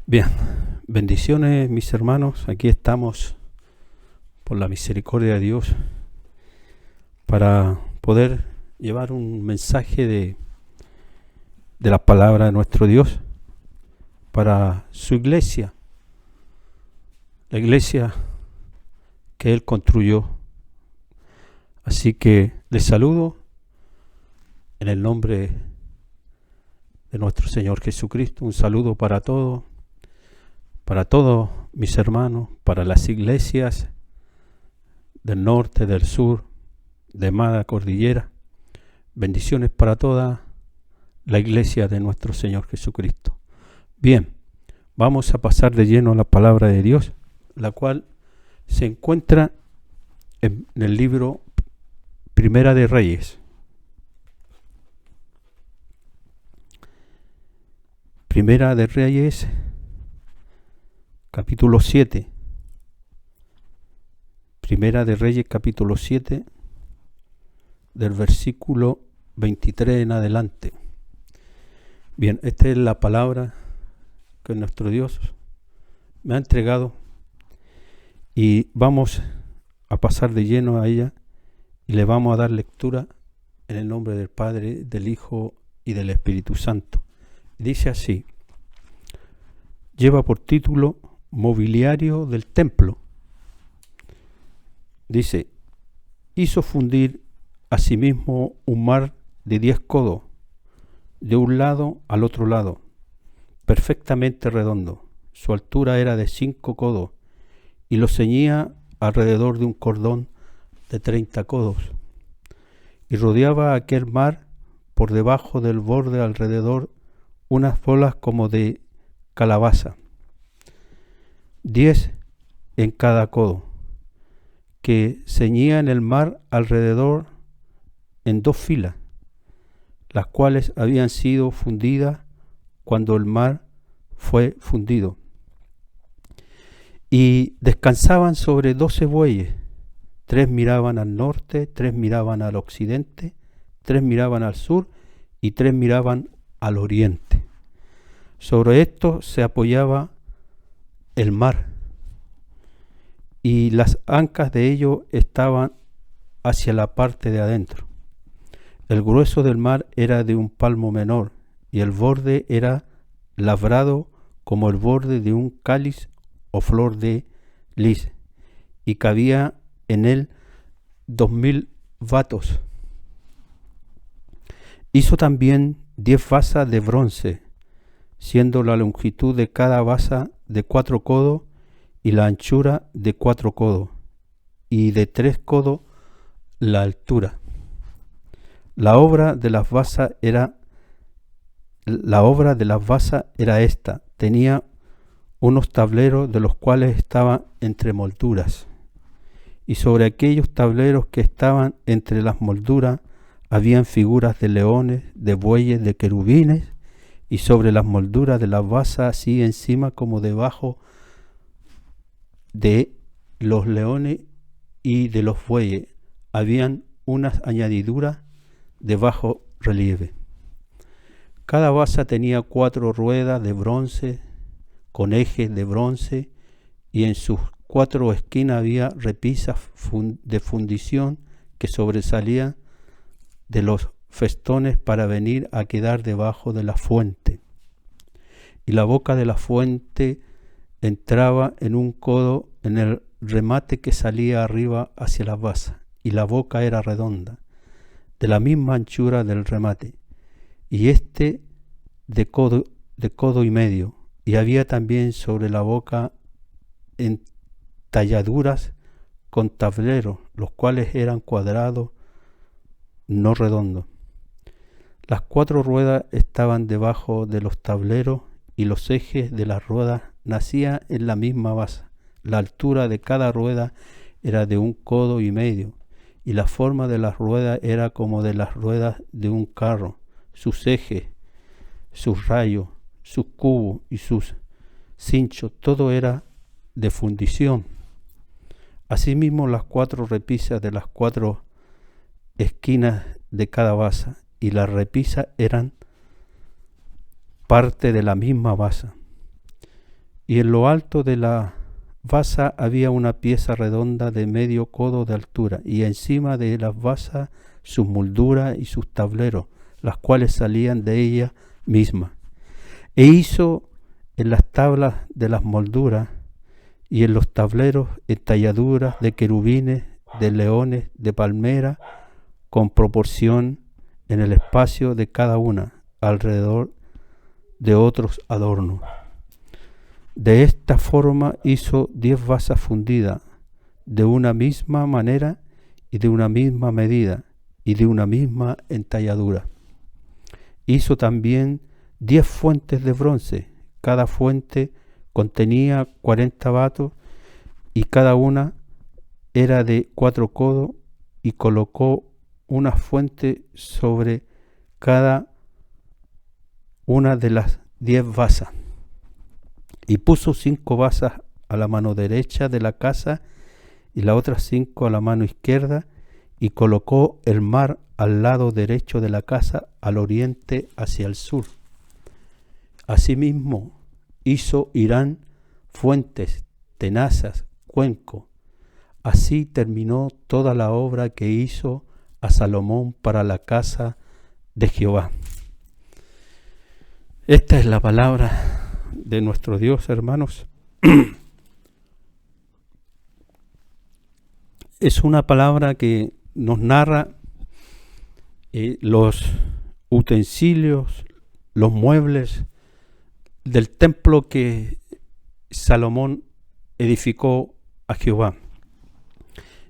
Bien, bendiciones mis hermanos, aquí estamos por la misericordia de Dios para poder llevar un mensaje de la palabra de nuestro Dios para su iglesia, la iglesia que Él construyó. Así que les saludo en el nombre de nuestro Señor Jesucristo, un saludo para todos mis hermanos, para las iglesias del norte, del sur, de Mada Cordillera. Bendiciones para toda la iglesia de nuestro Señor Jesucristo. Bien, vamos a pasar de lleno a la palabra de Dios, la cual se encuentra en el libro Primera de Reyes. Primera de Reyes, capítulo 7. Primera de Reyes, capítulo 7, del versículo 23 en adelante. Bien, esta es la palabra que nuestro Dios me ha entregado y vamos a pasar de lleno a ella y le vamos a dar lectura en el nombre del Padre, del Hijo y del Espíritu Santo. Dice así: lleva por título Mobiliario del Templo. Dice: hizo fundir asimismo un mar de 10 codos, de un lado al otro lado, perfectamente redondo. Su altura era de 5 codos, y lo ceñía alrededor de un cordón de 30 codos. Y rodeaba aquel mar por debajo del borde alrededor unas bolas como de calabaza, 10 en cada codo, que ceñían el mar alrededor en 2 filas, las cuales habían sido fundidas cuando el mar fue fundido. Y descansaban sobre 12 bueyes, 3 miraban al norte, 3 miraban al occidente, 3 miraban al sur y 3 miraban al oriente. Sobre esto se apoyaba el mar, y las ancas de ellos estaban hacia la parte de adentro. El grueso del mar era de un palmo menor, y el borde era labrado como el borde de un cáliz o flor de lis, y cabía en él 2000 batos. Hizo también 10 basas de bronce, siendo la longitud de cada basa de 4 codos y la anchura de 4 codos, y de 3 codos la altura. La obra de las basas era esta: tenía unos tableros de los cuales estaban entre molduras, y sobre aquellos tableros que estaban entre las molduras habían figuras de leones, de bueyes, de querubines, y sobre las molduras de las basas, así encima como debajo de los leones y de los bueyes, habían unas añadiduras de bajo relieve. Cada basa tenía 4 ruedas de bronce con ejes de bronce, y en sus 4 esquinas había repisas de fundición que sobresalían de los festones para venir a quedar debajo de la fuente. Y la boca de la fuente entraba en un codo en el remate que salía arriba hacia la basa, y la boca era redonda, de la misma anchura del remate, y de codo y medio, y había también sobre la boca entalladuras con tableros, los cuales eran cuadrados, no redondos. Las 4 ruedas estaban debajo de los tableros, y los ejes de las ruedas nacían en la misma basa. La altura de cada rueda era de 1 codo y medio, y la forma de las ruedas era como de las ruedas de un carro. Sus ejes, sus rayos, sus cubos y sus cinchos, todo era de fundición. Asimismo, las 4 repisas de las 4 esquinas de cada basa, y las repisas eran parte de la misma basa. y en lo alto de la basa había una pieza redonda de medio codo de altura, y encima de las basas sus molduras y sus tableros, las cuales salían de ella misma. E hizo en las tablas de las molduras y en los tableros entalladuras de querubines, de leones, de palmera, con proporción en el espacio de cada una, alrededor de otros adornos. De esta forma hizo 10 basas fundidas, de una misma manera y de una misma medida y de una misma entalladura. Hizo también 10 fuentes de bronce, cada fuente contenía 40 batos y cada una era de 4 codos, y colocó una fuente sobre cada una de las 10 basas. Y puso 5 basas a la mano derecha de la casa y las otras 5 a la mano izquierda, y colocó el mar al lado derecho de la casa, al oriente hacia el sur. Asimismo hizo Hirán fuentes, tenazas, cuencos. Así terminó toda la obra que hizo a Salomón para la casa de Jehová. Esta es la palabra de nuestro Dios, hermanos. Es una palabra que nos narra los utensilios, los muebles del templo que Salomón edificó a Jehová.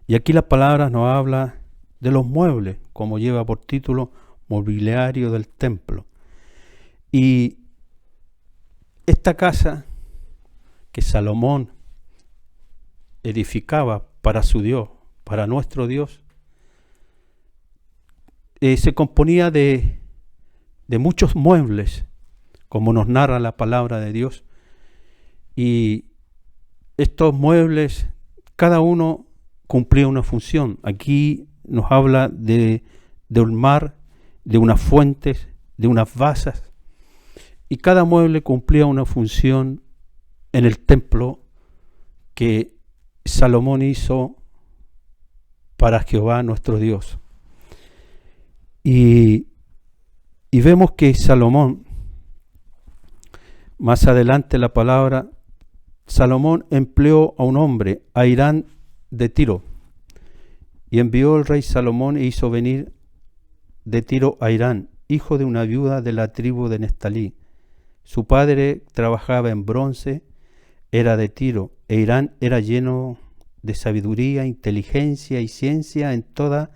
Y aquí la palabra nos habla de los muebles, como lleva por título mobiliario del templo. Y esta casa que Salomón edificaba para su Dios, para nuestro Dios, se componía de muchos muebles, como nos narra la palabra de Dios. Y estos muebles, cada uno cumplía una función. Aquí nos habla de un mar, de unas fuentes, de unas basas, y cada mueble cumplía una función en el templo que Salomón hizo para Jehová nuestro Dios. Y vemos que Salomón, más adelante la palabra, Salomón empleó a un hombre, a Hirán de Tiro, y envió el rey Salomón e hizo venir de Tiro a Hirán, hijo de una viuda de la tribu de Neftalí. Su padre trabajaba en bronce, era de Tiro, e Hirán era lleno de sabiduría, inteligencia y ciencia en toda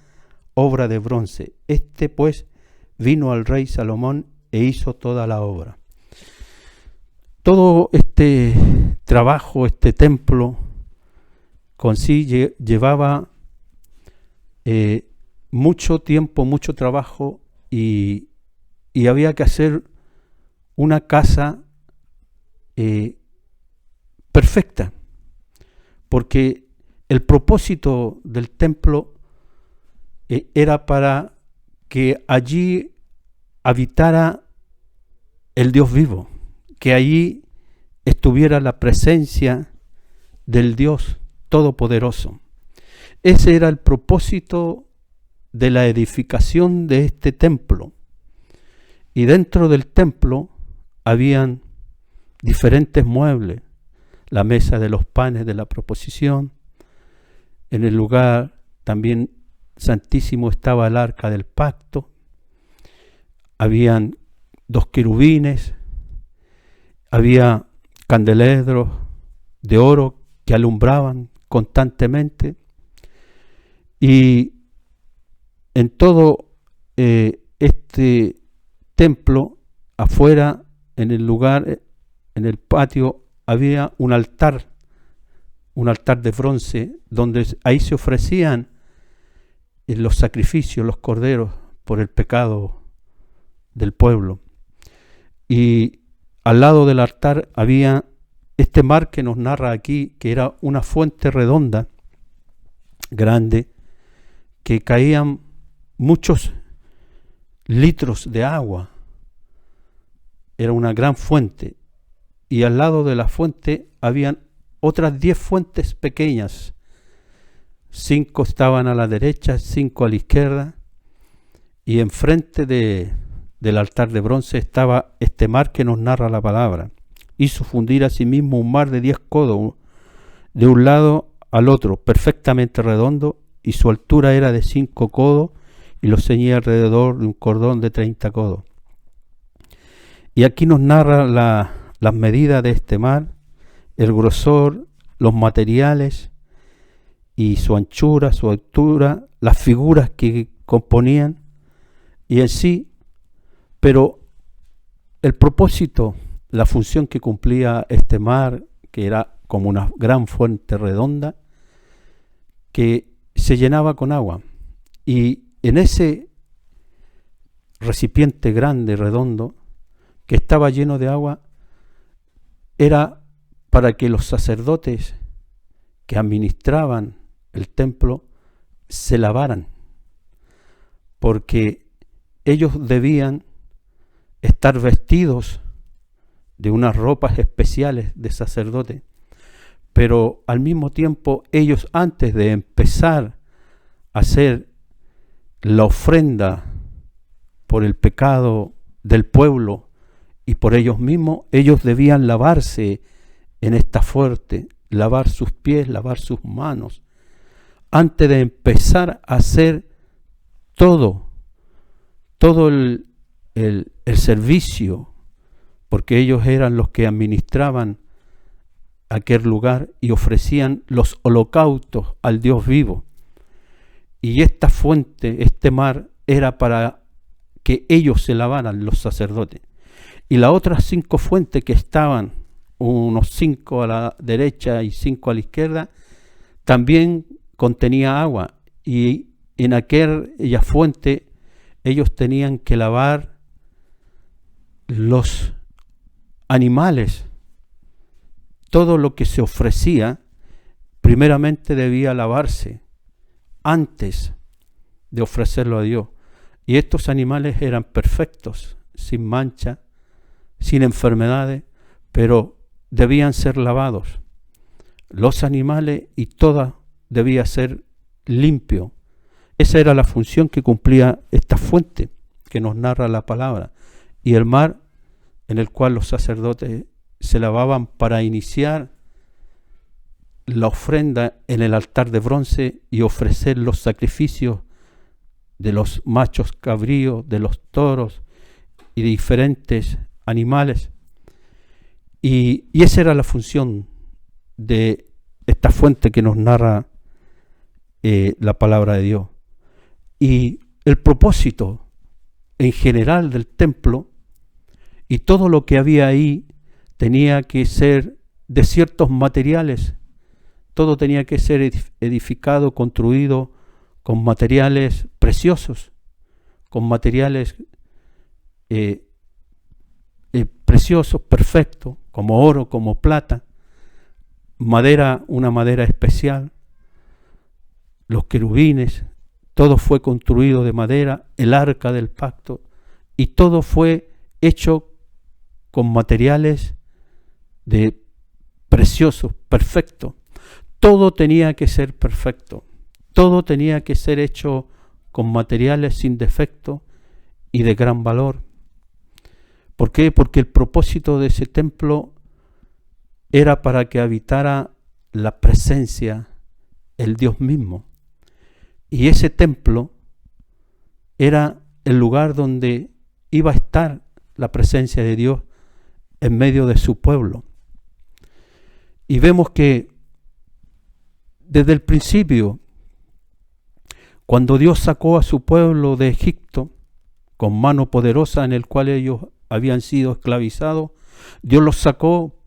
obra de bronce. Este pues vino al rey Salomón e hizo toda la obra. Todo este trabajo, este templo, con sí llevaba mucho tiempo, mucho trabajo, y había que hacer una casa perfecta, porque el propósito del templo era para que allí habitara el Dios vivo, que allí estuviera la presencia del Dios Todopoderoso. Ese era el propósito de la edificación de este templo. Y dentro del templo habían diferentes muebles, la mesa de los panes de la proposición. En el lugar también santísimo estaba el arca del pacto. Habían 2 querubines, había candelabros de oro que alumbraban constantemente, y en todo este templo, afuera, en el lugar, en el patio, había un altar de bronce, donde ahí se ofrecían los sacrificios, los corderos, por el pecado del pueblo. Y al lado del altar había este mar que nos narra aquí, que era una fuente redonda, grande, que caían muchos litros de agua. Era una gran fuente. y al lado de la fuente habían otras 10 fuentes pequeñas. 5 estaban a la derecha, 5 a la izquierda, y enfrente del altar de bronce estaba este mar que nos narra la palabra. Hizo fundir a sí mismo un mar de 10 codos, de un lado al otro, perfectamente redondo, y su altura era de 5 codos, y lo ceñía alrededor de un cordón de 30 codos. Y aquí nos narra las medidas de este mar, el grosor, los materiales, y su anchura, su altura, las figuras que componían, y en sí, pero el propósito, la función que cumplía este mar, que era como una gran fuente redonda, que se llenaba con agua, y en ese recipiente grande, redondo, que estaba lleno de agua, era para que los sacerdotes que administraban el templo se lavaran, porque ellos debían estar vestidos de unas ropas especiales de sacerdote, pero al mismo tiempo ellos, antes de empezar a hacer la ofrenda por el pecado del pueblo y por ellos mismos, ellos debían lavarse en esta fuente, lavar sus pies, lavar sus manos, antes de empezar a hacer todo el servicio, porque ellos eran los que administraban aquel lugar y ofrecían los holocaustos al Dios vivo. Y esta fuente, este mar, era para que ellos se lavaran, los sacerdotes. Y las otras 5 fuentes que estaban, unos 5 a la derecha y 5 a la izquierda, también contenía agua. Y en aquella fuente ellos tenían que lavar los animales. Todo lo que se ofrecía, primeramente debía lavarse antes de ofrecerlo a Dios. Y estos animales eran perfectos, sin mancha, sin enfermedades, pero debían ser lavados. Los animales y todo debía ser limpio. Esa era la función que cumplía esta fuente que nos narra la palabra. Y el mar en el cual los sacerdotes se lavaban para iniciar la ofrenda en el altar de bronce y ofrecer los sacrificios de los machos cabríos, de los toros y de diferentes animales. Y esa era la función de esta fuente que nos narra la palabra de Dios. Y el propósito en general del templo y todo lo que había ahí tenía que ser de ciertos materiales. Todo tenía que ser edificado, construido con materiales preciosos, con materiales preciosos, perfectos, como oro, como plata, madera, una madera especial, los querubines, todo fue construido de madera, el arca del pacto, y todo fue hecho con materiales de preciosos, perfectos. Todo tenía que ser perfecto, todo tenía que ser hecho con materiales sin defecto y de gran valor. ¿Por qué? Porque el propósito de ese templo era para que habitara la presencia, el Dios mismo. Y ese templo era el lugar donde iba a estar la presencia de Dios en medio de su pueblo. Y vemos que desde el principio, cuando Dios sacó a su pueblo de Egipto con mano poderosa en el cual ellos habían sido esclavizados, Dios los sacó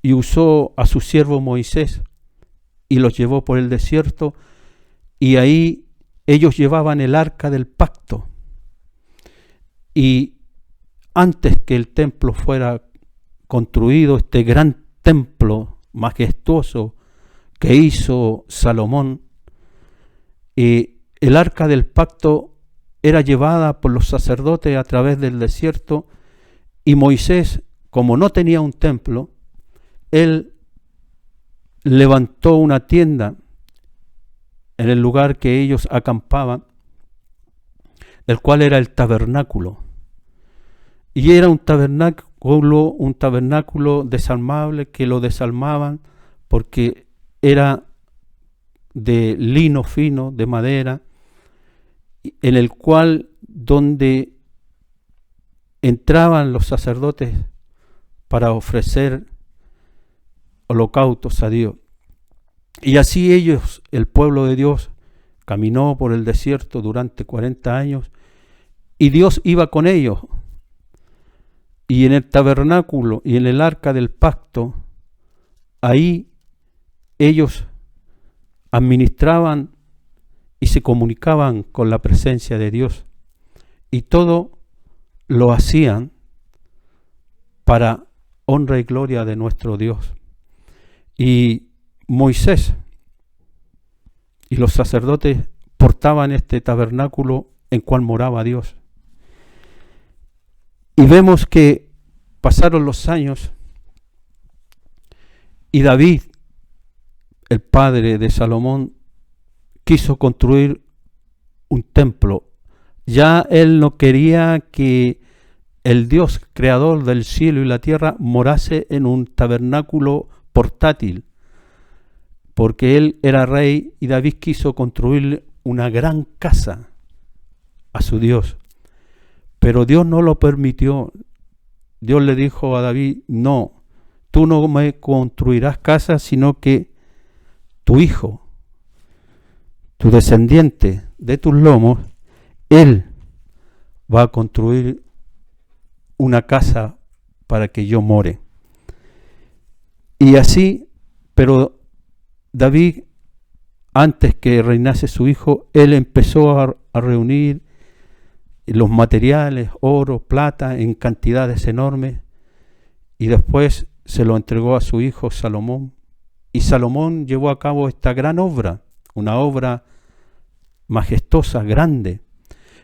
y usó a su siervo Moisés y los llevó por el desierto, y ahí ellos llevaban el arca del pacto. Y antes que el templo fuera construido, este gran templo majestuoso que hizo Salomón, el arca del pacto era llevada por los sacerdotes a través del desierto, y Moisés como no tenía un templo, él levantó una tienda en el lugar que ellos acampaban, el cual era el tabernáculo. Y era un tabernáculo desarmable, que lo desarmaban porque era de lino fino, de madera, en el cual donde entraban los sacerdotes para ofrecer holocaustos a Dios. Y así ellos, el pueblo de Dios, caminó por el desierto durante 40 años y Dios iba con ellos. Y en el tabernáculo y en el arca del pacto, ahí ellos administraban y se comunicaban con la presencia de Dios. Y todo lo hacían para honra y gloria de nuestro Dios. Y Moisés y los sacerdotes portaban este tabernáculo en cual moraba Dios. Y vemos que pasaron los años y David, el padre de Salomón, quiso construir un templo. Ya él no quería que el Dios creador del cielo y la tierra morase en un tabernáculo portátil, porque él era rey y David quiso construir una gran casa a su Dios. Pero Dios no lo permitió. Dios le dijo a David: no, tú no me construirás casa, sino que tu hijo, tu descendiente de tus lomos, él va a construir una casa para que yo more. Y así, pero David, antes que reinase su hijo, él empezó a reunir los materiales, oro, plata, en cantidades enormes, y después se lo entregó a su hijo Salomón. Y Salomón llevó a cabo esta gran obra, una obra majestuosa, grande.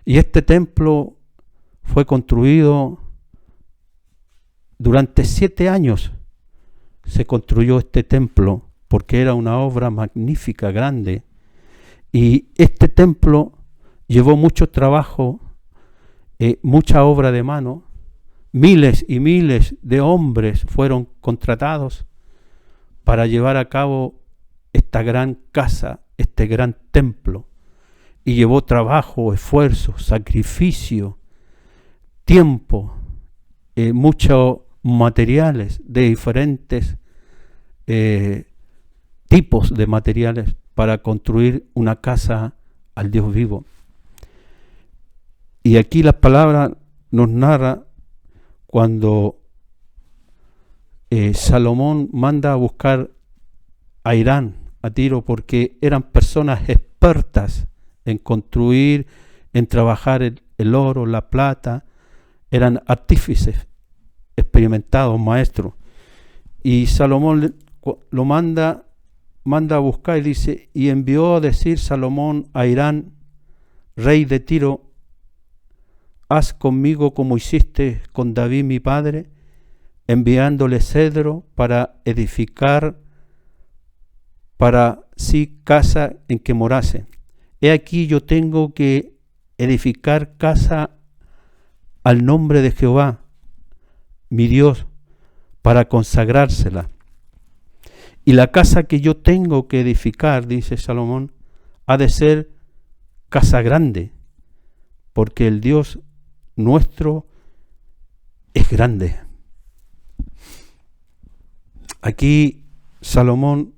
Y este templo fue construido durante 7 años. Se construyó este templo porque era una obra magnífica, grande. Y este templo llevó mucho trabajo, mucha obra de mano. Miles y miles de hombres fueron contratados para llevar a cabo esta gran casa, este gran templo. Y llevó trabajo, esfuerzo, sacrificio, tiempo, muchos materiales de diferentes tipos de materiales para construir una casa al Dios vivo. Y aquí la palabra nos narra cuando Salomón manda a buscar a Hiram, a Tiro, porque eran personas expertas en construir, en trabajar el oro, la plata, eran artífices experimentados, maestros. Y Salomón lo manda a buscar y dice: y envió a decir Salomón a Hiram, rey de Tiro: haz conmigo como hiciste con David mi padre, enviándole cedro para edificar para sí casa en que morase. He aquí yo tengo que edificar casa al nombre de Jehová, mi Dios, para consagrársela. Y la casa que yo tengo que edificar, dice Salomón, ha de ser casa grande, porque el Dios nuestro es grande. Aquí Salomón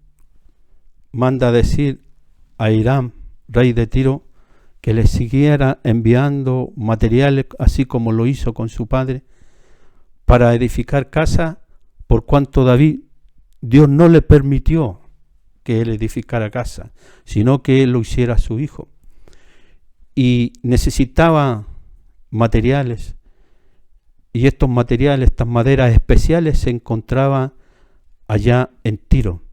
manda decir a Hiram, rey de Tiro, que le siguiera enviando materiales, así como lo hizo con su padre, para edificar casa, por cuanto Dios no le permitió que él edificara casa, sino que él lo hiciera su hijo. Y necesitaba materiales, y estos materiales, estas maderas especiales, se encontraban allá en Tiro.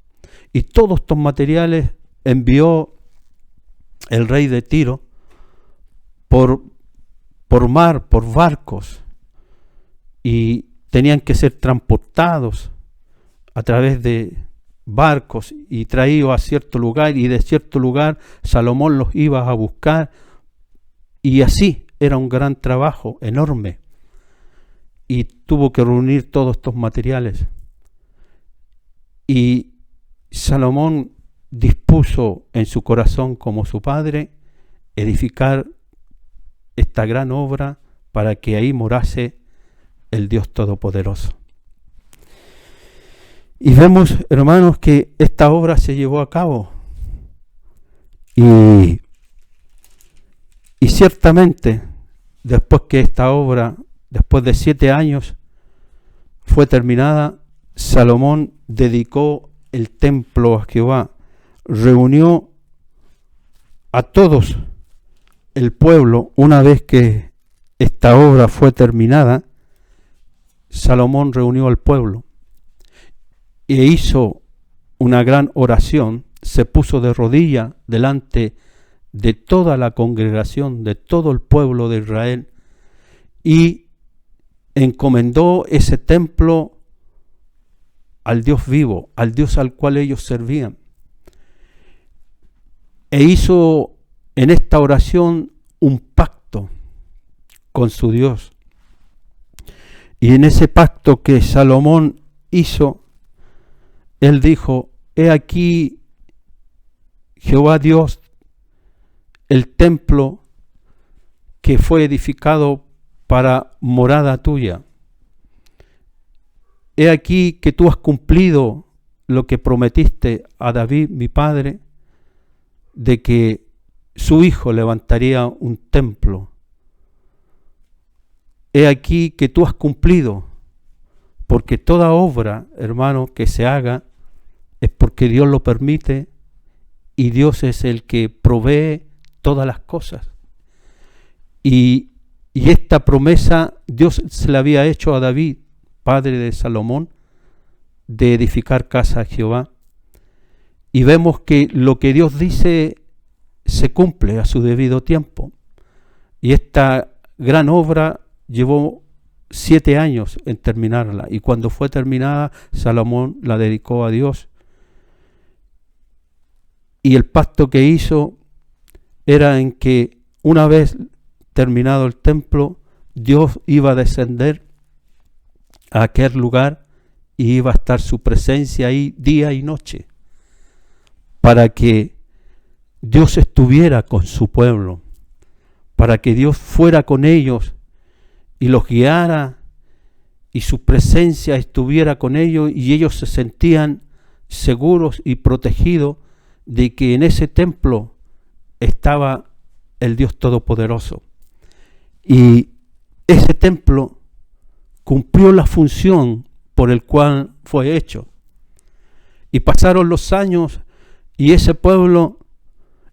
Y todos estos materiales envió el rey de Tiro por mar, por barcos, y tenían que ser transportados a través de barcos y traídos a cierto lugar, y de cierto lugar Salomón los iba a buscar, y así era un gran trabajo enorme, y tuvo que reunir todos estos materiales. Y Salomón dispuso en su corazón, como su padre, edificar esta gran obra para que ahí morase el Dios Todopoderoso. Y vemos, hermanos, que esta obra se llevó a cabo. Y ciertamente, después que esta obra, después de 7 años, fue terminada, Salomón dedicó el templo a Jehová, reunió a todos el pueblo. Una vez que esta obra fue terminada, Salomón reunió al pueblo e hizo una gran oración, se puso de rodilla delante de toda la congregación, de todo el pueblo de Israel, y encomendó ese templo al Dios vivo, al Dios al cual ellos servían. E hizo en esta oración un pacto con su Dios. Y en ese pacto que Salomón hizo, él dijo: he aquí, Jehová Dios, el templo que fue edificado para morada tuya. He aquí que tú has cumplido lo que prometiste a David, mi padre, de que su hijo levantaría un templo. He aquí que tú has cumplido, porque toda obra, hermano, que se haga es porque Dios lo permite, y Dios es el que provee todas las cosas. Y esta promesa Dios se la había hecho a David, padre de Salomón, de edificar casa a Jehová. Y vemos que lo que Dios dice se cumple a su debido tiempo. Y esta gran obra llevó 7 años en terminarla, y cuando fue terminada, Salomón la dedicó a Dios. Y el pacto que hizo era en que una vez terminado el templo, Dios iba a descender a aquel lugar y iba a estar su presencia ahí día y noche, para que Dios estuviera con su pueblo, para que Dios fuera con ellos y los guiara, y su presencia estuviera con ellos, y ellos se sentían seguros y protegidos de que en ese templo estaba el Dios Todopoderoso. Y ese templo cumplió la función por el cual fue hecho. Y pasaron los años, y ese pueblo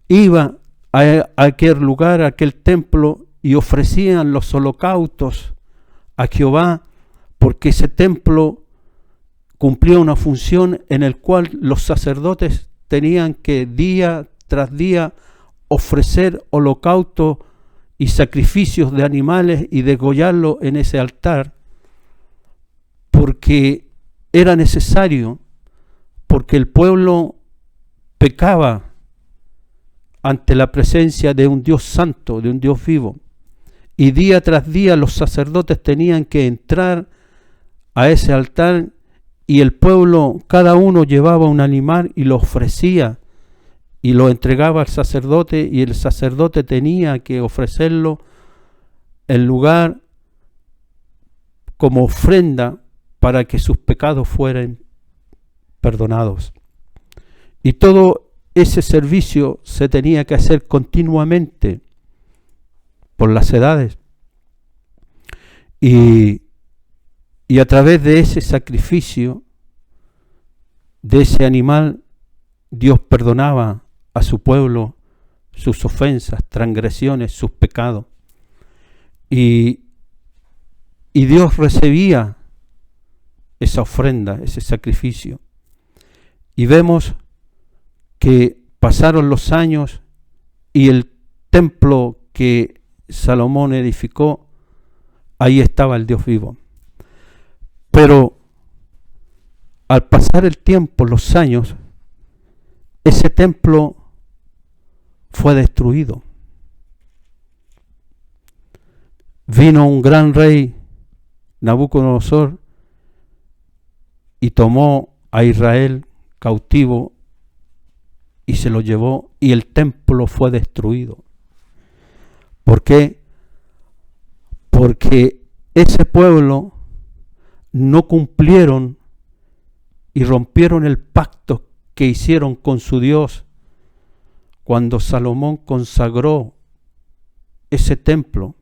iba a aquel lugar, a aquel templo, y ofrecían los holocaustos a Jehová, porque ese templo cumplía una función en el cual los sacerdotes tenían que día tras día ofrecer holocaustos y sacrificios de animales y degollarlo en ese altar, porque era necesario, porque el pueblo pecaba ante la presencia de un Dios santo, de un Dios vivo. Y día tras día los sacerdotes tenían que entrar a ese altar, y el pueblo, cada uno llevaba un animal y lo ofrecía y lo entregaba al sacerdote, y el sacerdote tenía que ofrecerlo en lugar como ofrenda para que sus pecados fueran perdonados. Y todo ese servicio se tenía que hacer continuamente por las edades. Y a través de ese sacrificio, de ese animal, Dios perdonaba a su pueblo sus ofensas, transgresiones, sus pecados. Y Dios recibía esa ofrenda, ese sacrificio. Y vemos que pasaron los años, y el templo que Salomón edificó, ahí estaba el Dios vivo. Pero al pasar el tiempo, los años, ese templo fue destruido. Vino un gran rey, Nabucodonosor, y tomó a Israel cautivo y se lo llevó, y el templo fue destruido. ¿Por qué? Porque ese pueblo no cumplieron y rompieron el pacto que hicieron con su Dios cuando Salomón consagró ese templo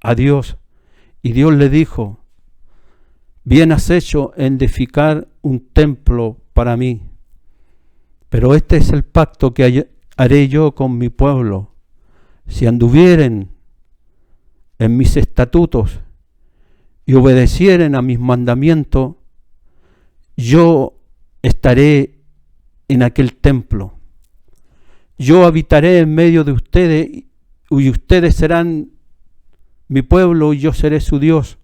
a Dios, y Dios le dijo: bien has hecho en edificar un templo para mí, pero este es el pacto que haré yo con mi pueblo. Si anduvieren en mis estatutos y obedecieren a mis mandamientos, yo estaré en aquel templo. Yo habitaré en medio de ustedes y ustedes serán mi pueblo y yo seré su Dios.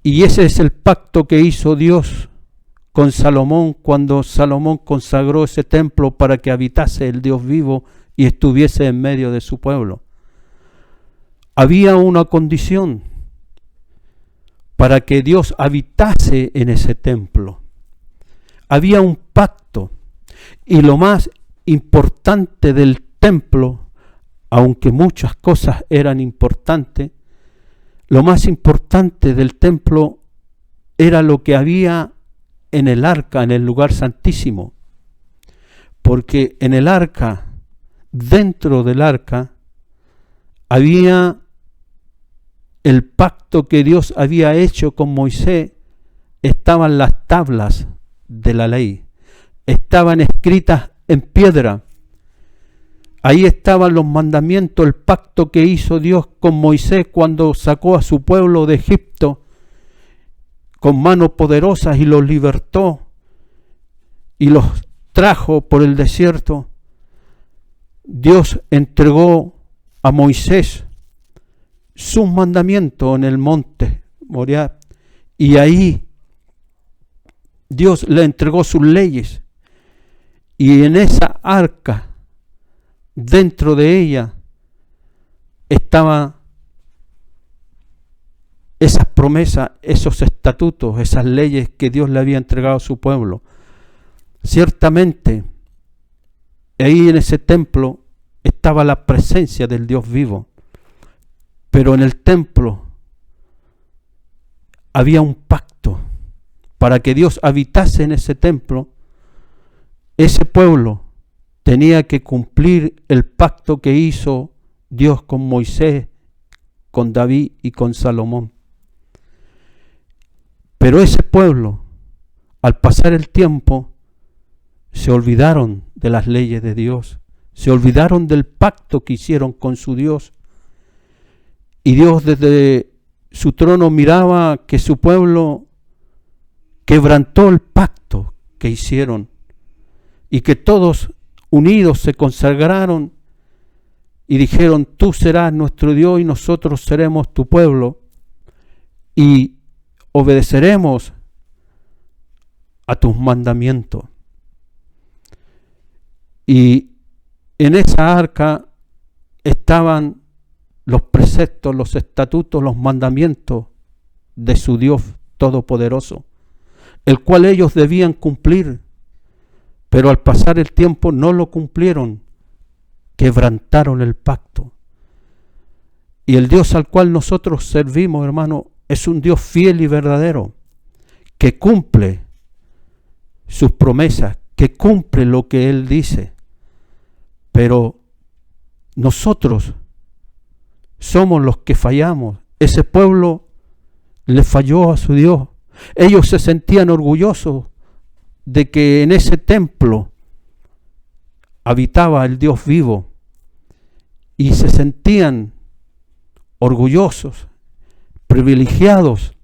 Y ese es el pacto que hizo Dios con Salomón cuando Salomón consagró ese templo para que habitase el Dios vivo y estuviese en medio de su pueblo. Había una condición para que Dios habitase en ese templo. Había un pacto, y lo más importante del templo, aunque muchas cosas eran importantes, lo más importante del templo era lo que había en el arca, en el lugar santísimo. Porque en el arca, dentro del arca, había el pacto que Dios había hecho con Moisés. Estaban las tablas de la ley, estaban escritas en piedra. Ahí estaban los mandamientos, el pacto que hizo Dios con Moisés cuando sacó a su pueblo de Egipto con manos poderosas y los libertó y los trajo por el desierto. Dios entregó a Moisés sus mandamientos en el monte Moriah, y ahí Dios le entregó sus leyes, y en esa arca, dentro de ella, estaban esas promesas, esos estatutos, esas leyes que Dios le había entregado a su pueblo. Ciertamente, ahí en ese templo estaba la presencia del Dios vivo, pero en el templo había un pacto. Para que Dios habitase en ese templo, ese pueblo tenía que cumplir el pacto que hizo Dios con Moisés, con David y con Salomón. Pero ese pueblo, al pasar el tiempo, se olvidaron de las leyes de Dios, se olvidaron del pacto que hicieron con su Dios. Y Dios desde su trono miraba que su pueblo quebrantó el pacto que hicieron, y que todos unidos se consagraron y dijeron: tú serás nuestro Dios y nosotros seremos tu pueblo, y obedeceremos a tus mandamientos. Y en esa arca estaban los preceptos, los estatutos, los mandamientos de su Dios todopoderoso, el cual ellos debían cumplir, pero al pasar el tiempo no lo cumplieron, quebrantaron el pacto. Y el Dios al cual nosotros servimos, hermano, es un Dios fiel y verdadero, que cumple sus promesas, que cumple lo que Él dice. Pero nosotros somos los que fallamos. Ese pueblo le falló a su Dios. Ellos se sentían orgullosos de que en ese templo habitaba el Dios vivo, y se sentían orgullosos, privilegiados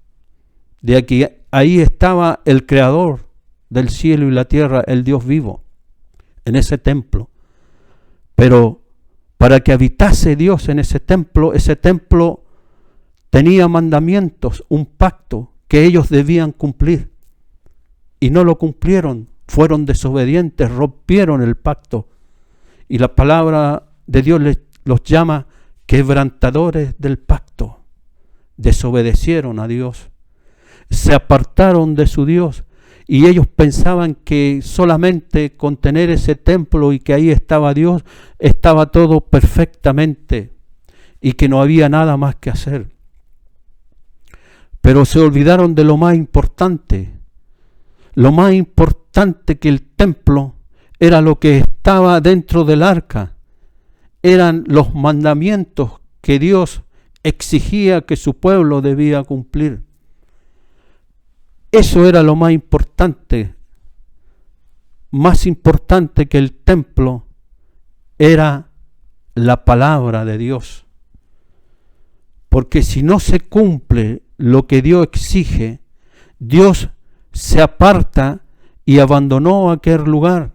de que ahí estaba el Creador del cielo y la tierra, el Dios vivo, en ese templo. Pero para que habitase Dios en ese templo tenía mandamientos, un pacto que ellos debían cumplir. Y no lo cumplieron, fueron desobedientes, rompieron el pacto. Y la palabra de Dios los llama quebrantadores del pacto. Desobedecieron a Dios, se apartaron de su Dios, y ellos pensaban que solamente con tener ese templo y que ahí estaba Dios, estaba todo perfectamente y que no había nada más que hacer. Pero se olvidaron de lo más importante. Lo más importante que el templo era lo que estaba dentro del arca. Eran los mandamientos que Dios exigía que su pueblo debía cumplir. Eso era lo más importante que el templo era la palabra de Dios. Porque si no se cumple lo que Dios exige, Dios se aparta y abandonó aquel lugar.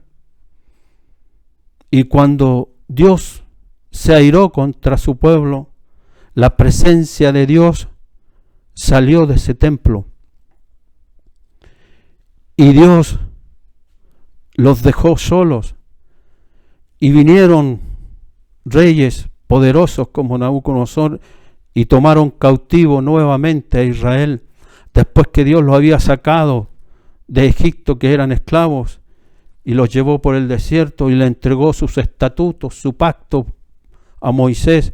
Y cuando Dios se airó contra su pueblo, la presencia de Dios salió de ese templo. Y Dios los dejó solos. Y vinieron reyes poderosos como Nabucodonosor y tomaron cautivo nuevamente a Israel, después que Dios los había sacado de Egipto, que eran esclavos, y los llevó por el desierto y le entregó sus estatutos, su pacto a Moisés.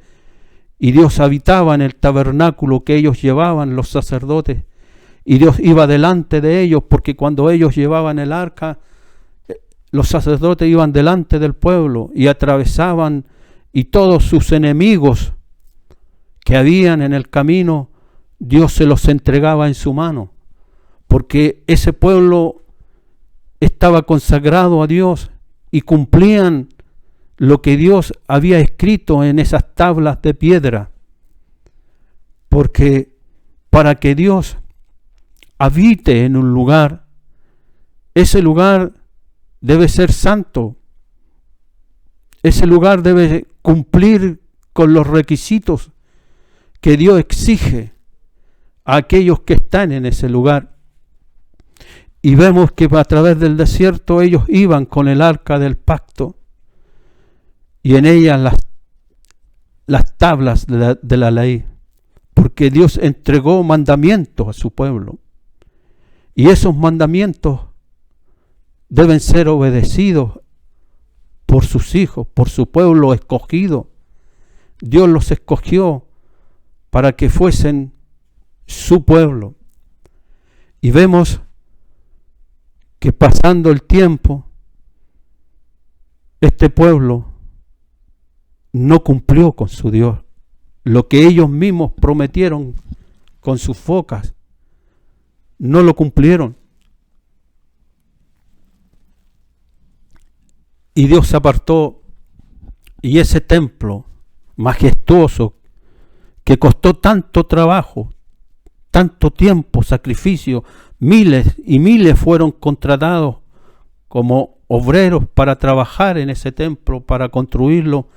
Y Dios habitaba en el tabernáculo que ellos llevaban, los sacerdotes, y Dios iba delante de ellos, porque cuando ellos llevaban el arca, los sacerdotes iban delante del pueblo y atravesaban, y todos sus enemigos que habían en el camino, Dios se los entregaba en su mano, porque ese pueblo estaba consagrado a Dios y cumplían lo que Dios había escrito en esas tablas de piedra. Porque para que Dios habite en un lugar, ese lugar debe ser santo. Ese lugar debe cumplir con los requisitos que Dios exige a aquellos que están en ese lugar. Y vemos que a través del desierto ellos iban con el arca del pacto y en ella las tablas de la ley, porque Dios entregó mandamientos a su pueblo. Y esos mandamientos deben ser obedecidos por sus hijos, por su pueblo escogido. Dios los escogió para que fuesen su pueblo. Y vemos que pasando el tiempo, este pueblo no cumplió con su Dios. Lo que ellos mismos prometieron con sus bocas, no lo cumplieron. Y Dios se apartó, y ese templo majestuoso que costó tanto trabajo, tanto tiempo, sacrificio, miles y miles fueron contratados como obreros para trabajar en ese templo, para construirlo,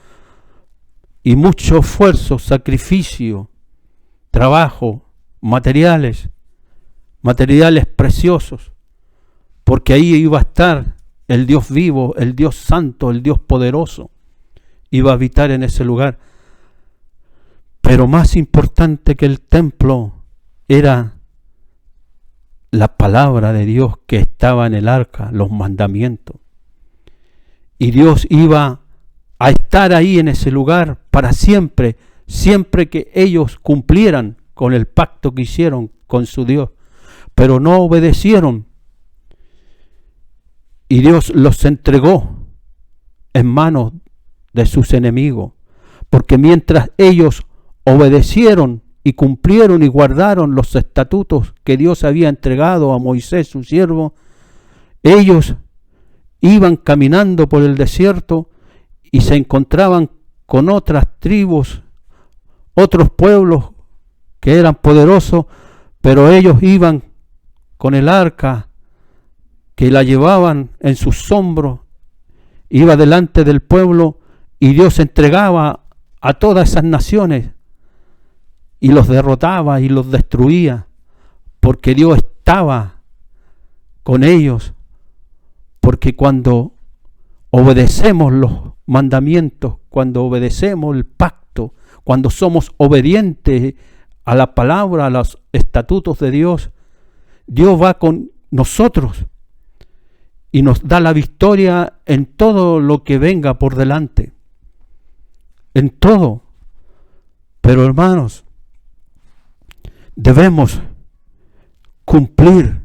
y mucho esfuerzo, sacrificio, trabajo, materiales preciosos, porque ahí iba a estar el Dios vivo, el Dios santo, el Dios poderoso, iba a habitar en ese lugar. Pero más importante que el templo era la palabra de Dios que estaba en el arca, los mandamientos. Y Dios iba a estar ahí en ese lugar para siempre, siempre que ellos cumplieran con el pacto que hicieron con su Dios. Pero no obedecieron. Y Dios los entregó en manos de sus enemigos. Porque mientras ellos obedecieron y cumplieron y guardaron los estatutos que Dios había entregado a Moisés, su siervo, ellos iban caminando por el desierto y se encontraban con otras tribus, otros pueblos que eran poderosos, pero ellos iban con el arca que la llevaban en sus hombros, iba delante del pueblo, y Dios entregaba a todas esas naciones y los derrotaba y los destruía, porque Dios estaba con ellos, porque cuando obedecemos los mandamientos, cuando obedecemos el pacto, cuando somos obedientes a la palabra, a los estatutos de Dios, Dios va con nosotros y nos da la victoria en todo lo que venga por delante, en todo. Pero hermanos, debemos cumplir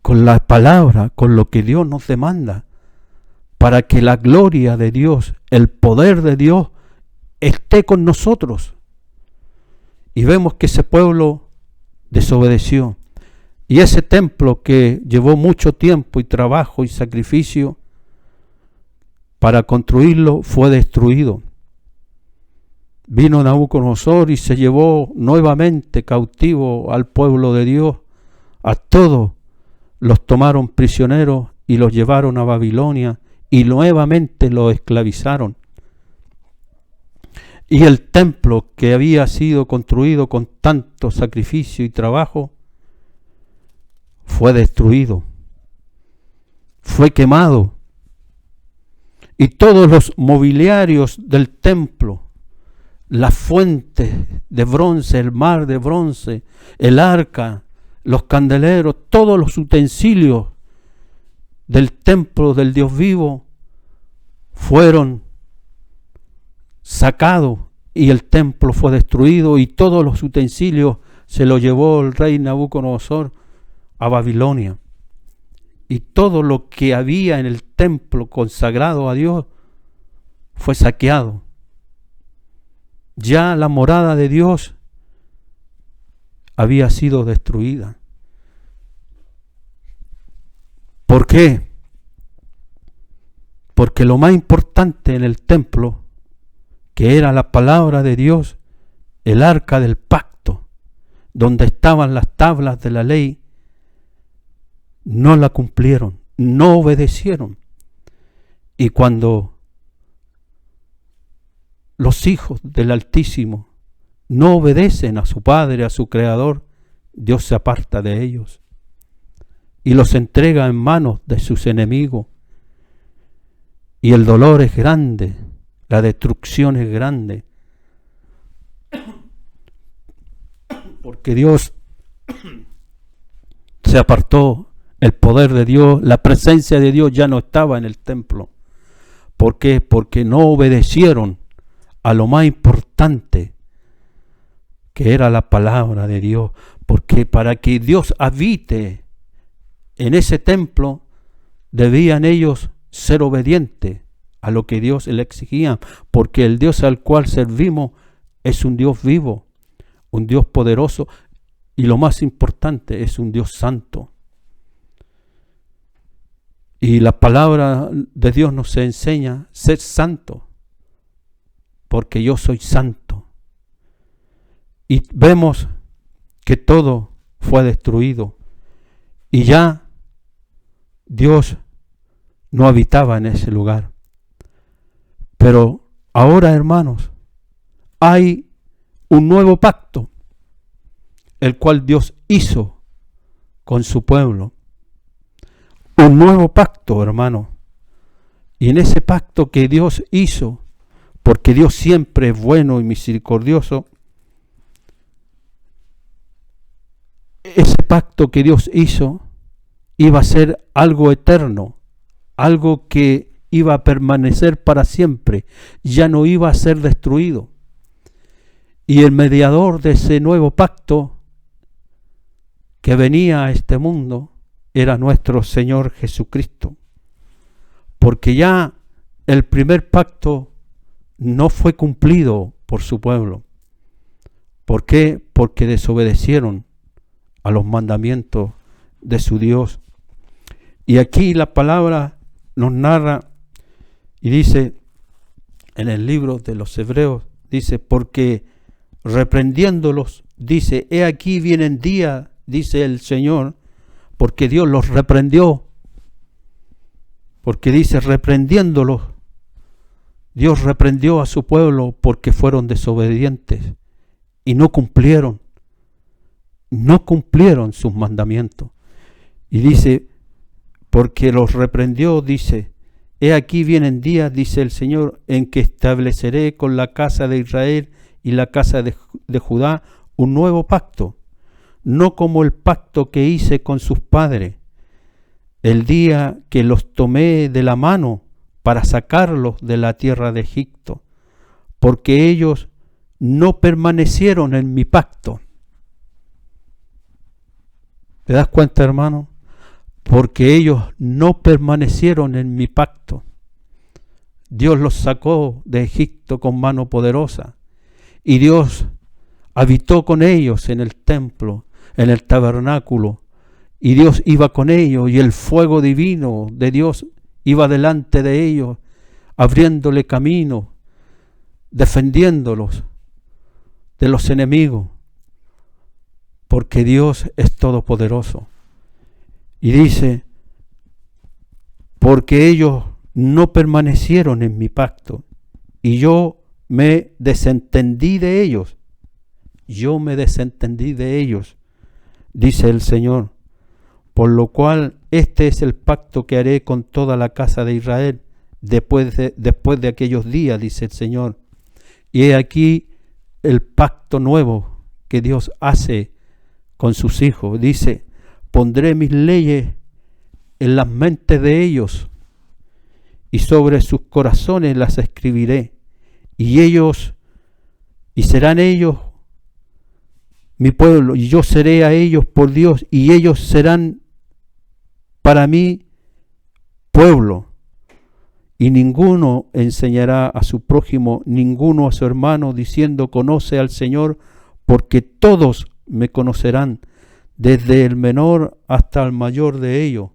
con la palabra, con lo que Dios nos demanda, para que la gloria de Dios, el poder de Dios, esté con nosotros. Y vemos que ese pueblo desobedeció. Y ese templo que llevó mucho tiempo y trabajo y sacrificio para construirlo fue destruido. Vino Nabucodonosor y se llevó nuevamente cautivo al pueblo de Dios. A todos los tomaron prisioneros y los llevaron a Babilonia y nuevamente los esclavizaron. Y el templo que había sido construido con tanto sacrificio y trabajo fue destruido, fue quemado. Y todos los mobiliarios del templo, las fuentes de bronce, el mar de bronce, el arca, los candeleros, todos los utensilios del templo del Dios vivo fueron sacados y el templo fue destruido y todos los utensilios se los llevó el rey Nabucodonosor a Babilonia. Y todo lo que había en el templo consagrado a Dios fue saqueado. Ya la morada de Dios había sido destruida. ¿Por qué? Porque lo más importante en el templo, que era la palabra de Dios, el arca del pacto, donde estaban las tablas de la ley, no la cumplieron, no obedecieron. Y cuando los hijos del Altísimo no obedecen a su Padre, a su Creador, Dios se aparta de ellos y los entrega en manos de sus enemigos. Y el dolor es grande, la destrucción es grande, porque Dios se apartó. El poder de Dios, la presencia de Dios ya no estaba en el templo. ¿Por qué? Porque no obedecieron a lo más importante, que era la palabra de Dios. Porque para que Dios habite en ese templo, debían ellos ser obedientes a lo que Dios le exigía. Porque el Dios al cual servimos es un Dios vivo, un Dios poderoso y lo más importante, es un Dios santo. Y la palabra de Dios nos enseña ser santo, porque yo soy santo. Y vemos que todo fue destruido y ya Dios no habitaba en ese lugar. Pero ahora, hermanos, hay un nuevo pacto, el cual Dios hizo con su pueblo. Un nuevo pacto, hermano. Y en ese pacto que Dios hizo, porque Dios siempre es bueno y misericordioso, ese pacto que Dios hizo iba a ser algo eterno, algo que iba a permanecer para siempre, ya no iba a ser destruido. Y el mediador de ese nuevo pacto que venía a este mundo era nuestro Señor Jesucristo, porque ya el primer pacto no fue cumplido por su pueblo. ¿Por qué? Porque desobedecieron a los mandamientos de su Dios. Y aquí la palabra nos narra y dice en el libro de los Hebreos, dice, porque reprendiéndolos, dice, he aquí vienen días, dice el Señor, porque Dios los reprendió, porque dice reprendiéndolos, Dios reprendió a su pueblo porque fueron desobedientes y no cumplieron sus mandamientos. Y dice, porque los reprendió, dice, he aquí vienen días, dice el Señor, en que estableceré con la casa de Israel y la casa de Judá un nuevo pacto, no como el pacto que hice con sus padres, el día que los tomé de la mano para sacarlos de la tierra de Egipto, porque ellos no permanecieron en mi pacto. ¿Te das cuenta, hermano? Porque ellos no permanecieron en mi pacto. Dios los sacó de Egipto con mano poderosa y Dios habitó con ellos en el templo, en el tabernáculo, y Dios iba con ellos y el fuego divino de Dios iba delante de ellos, abriéndole camino, defendiéndolos de los enemigos, porque Dios es todopoderoso. Y dice, porque ellos no permanecieron en mi pacto, y yo me desentendí de ellos. Yo me desentendí de ellos, dice el Señor. Por lo cual este es el pacto que haré con toda la casa de Israel después de aquellos días, dice el Señor. Y he aquí el pacto nuevo que Dios hace con sus hijos. Dice, pondré mis leyes en las mentes de ellos y sobre sus corazones las escribiré. Y serán ellos mi pueblo, y yo seré a ellos por Dios, y ellos serán para mí pueblo. Y ninguno enseñará a su prójimo, ninguno a su hermano, diciendo, conoce al Señor, porque todos me conocerán, desde el menor hasta el mayor de ellos,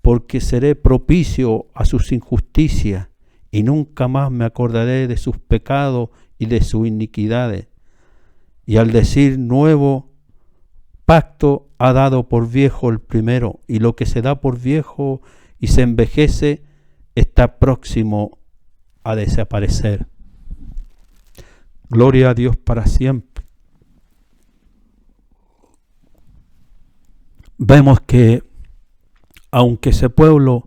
porque seré propicio a sus injusticias, y nunca más me acordaré de sus pecados y de sus iniquidades. Y al decir nuevo pacto, ha dado por viejo el primero, y lo que se da por viejo y se envejece está próximo a desaparecer. Gloria a Dios para siempre. Vemos que aunque ese pueblo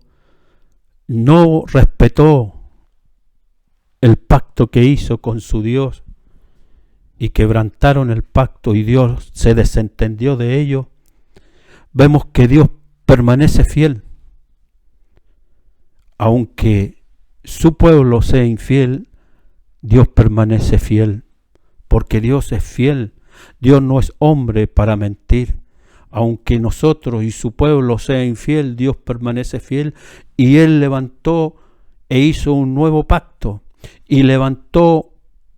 no respetó el pacto que hizo con su Dios, y quebrantaron el pacto y Dios se desentendió de ellos, vemos que Dios permanece fiel. Aunque su pueblo sea infiel, Dios permanece fiel, porque Dios es fiel. Dios no es hombre para mentir. Aunque nosotros y su pueblo sea infiel, Dios permanece fiel, y Él levantó e hizo un nuevo pacto, y levantó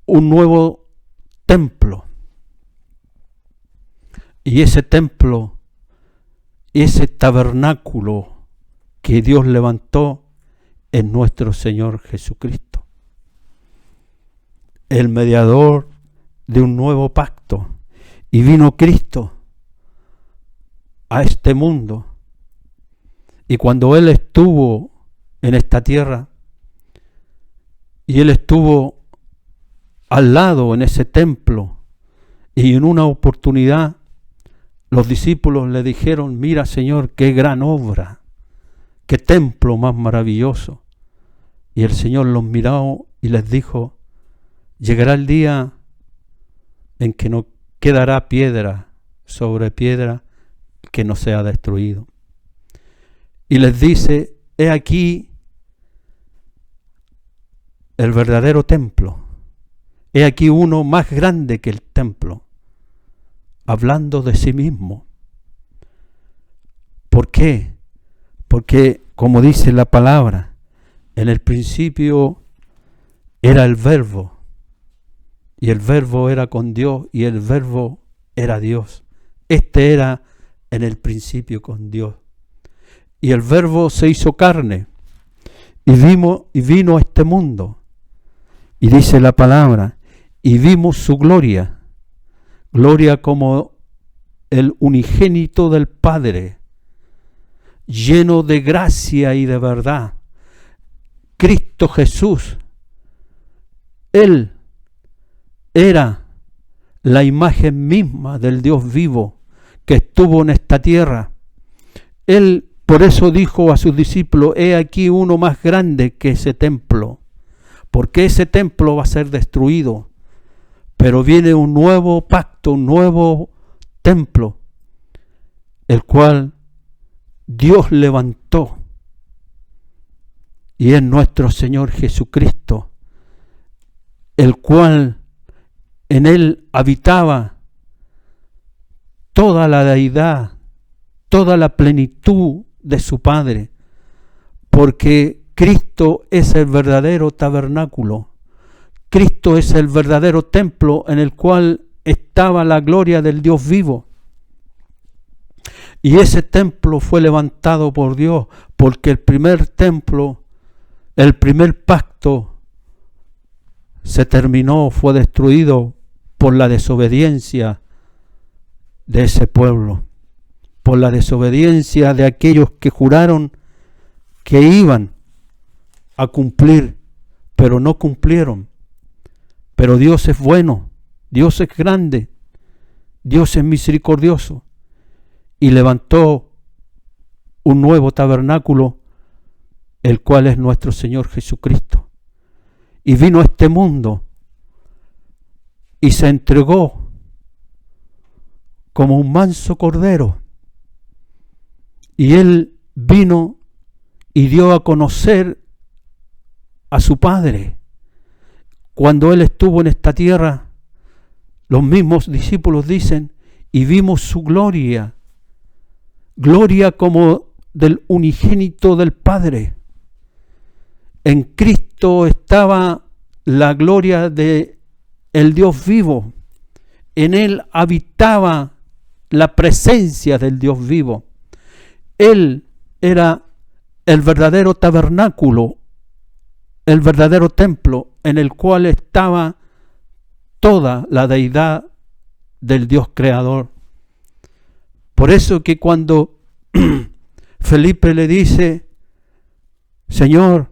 un nuevo templo. Y ese templo, ese tabernáculo que Dios levantó, es nuestro Señor Jesucristo, el mediador de un nuevo pacto. Y vino Cristo a este mundo, y cuando Él estuvo en esta tierra, y Él estuvo al lado en ese templo, y en una oportunidad los discípulos le dijeron, mira Señor, qué gran obra, qué templo más maravilloso. Y el Señor los miró y les dijo, llegará el día en que no quedará piedra sobre piedra que no sea destruido. Y les dice, he aquí el verdadero templo. He aquí uno más grande que el templo, hablando de sí mismo. ¿Por qué? Porque, como dice la palabra, en el principio era el Verbo, y el Verbo era con Dios, y el Verbo era Dios. Este era en el principio con Dios. Y el Verbo se hizo carne, y vino a este mundo. Y dice la palabra, y vimos su gloria, gloria como el unigénito del Padre, lleno de gracia y de verdad. Cristo Jesús, Él era la imagen misma del Dios vivo que estuvo en esta tierra. Él por eso dijo a sus discípulos: he aquí uno más grande que ese templo, porque ese templo va a ser destruido, pero viene un nuevo pacto, un nuevo templo, el cual Dios levantó, y es nuestro Señor Jesucristo, el cual en él habitaba toda la deidad, toda la plenitud de su Padre, porque Cristo es el verdadero tabernáculo. Cristo es el verdadero templo en el cual estaba la gloria del Dios vivo. Y ese templo fue levantado por Dios, porque el primer templo, el primer pacto, se terminó, fue destruido por la desobediencia de ese pueblo, por la desobediencia de aquellos que juraron que iban a cumplir, pero no cumplieron. Pero Dios es bueno, Dios es grande, Dios es misericordioso, y levantó un nuevo tabernáculo, el cual es nuestro Señor Jesucristo. Y vino a este mundo y se entregó como un manso cordero. Y Él vino y dio a conocer a su Padre. Cuando Él estuvo en esta tierra, los mismos discípulos dicen: y vimos su gloria, gloria como del unigénito del Padre. En Cristo estaba la gloria de el Dios vivo. En Él habitaba la presencia del Dios vivo. Él era el verdadero tabernáculo, el verdadero templo en el cual estaba toda la deidad del Dios creador. Por eso que cuando Felipe le dice: Señor,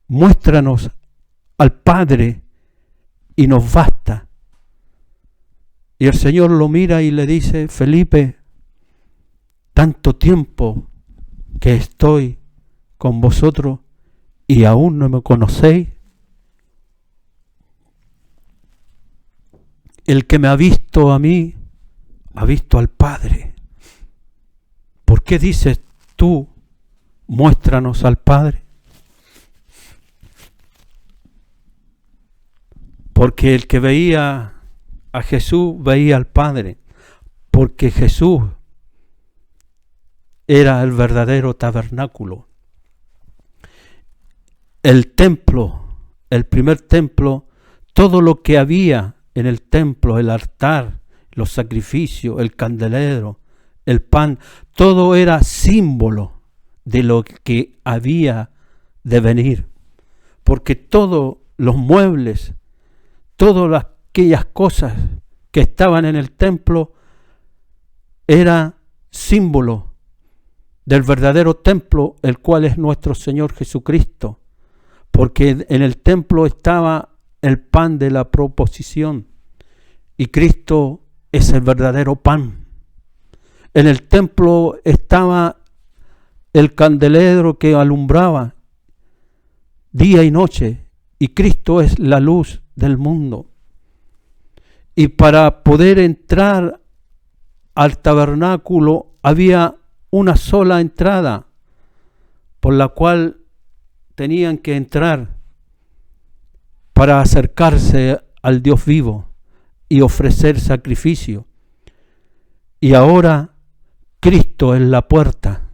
muéstranos al Padre y nos basta. Y el Señor lo mira y le dice: Felipe, tanto tiempo que estoy con vosotros y aún no me conocéis. El que me ha visto a mí, ha visto al Padre. ¿Por qué dices tú, muéstranos al Padre? Porque el que veía a Jesús veía al Padre, porque Jesús era el verdadero tabernáculo. El templo, el primer templo, todo lo que había en el templo, el altar, los sacrificios, el candelero, el pan, todo era símbolo de lo que había de venir. Porque todos los muebles, todas aquellas cosas que estaban en el templo era símbolo del verdadero templo, el cual es nuestro Señor Jesucristo. Porque en el templo estaba el pan de la proposición y Cristo es el verdadero pan. En el templo estaba el candelero que alumbraba día y noche y Cristo es la luz del mundo. Y para poder entrar al tabernáculo había una sola entrada por la cual tenían que entrar para acercarse al Dios vivo y ofrecer sacrificio. Y ahora Cristo es la puerta.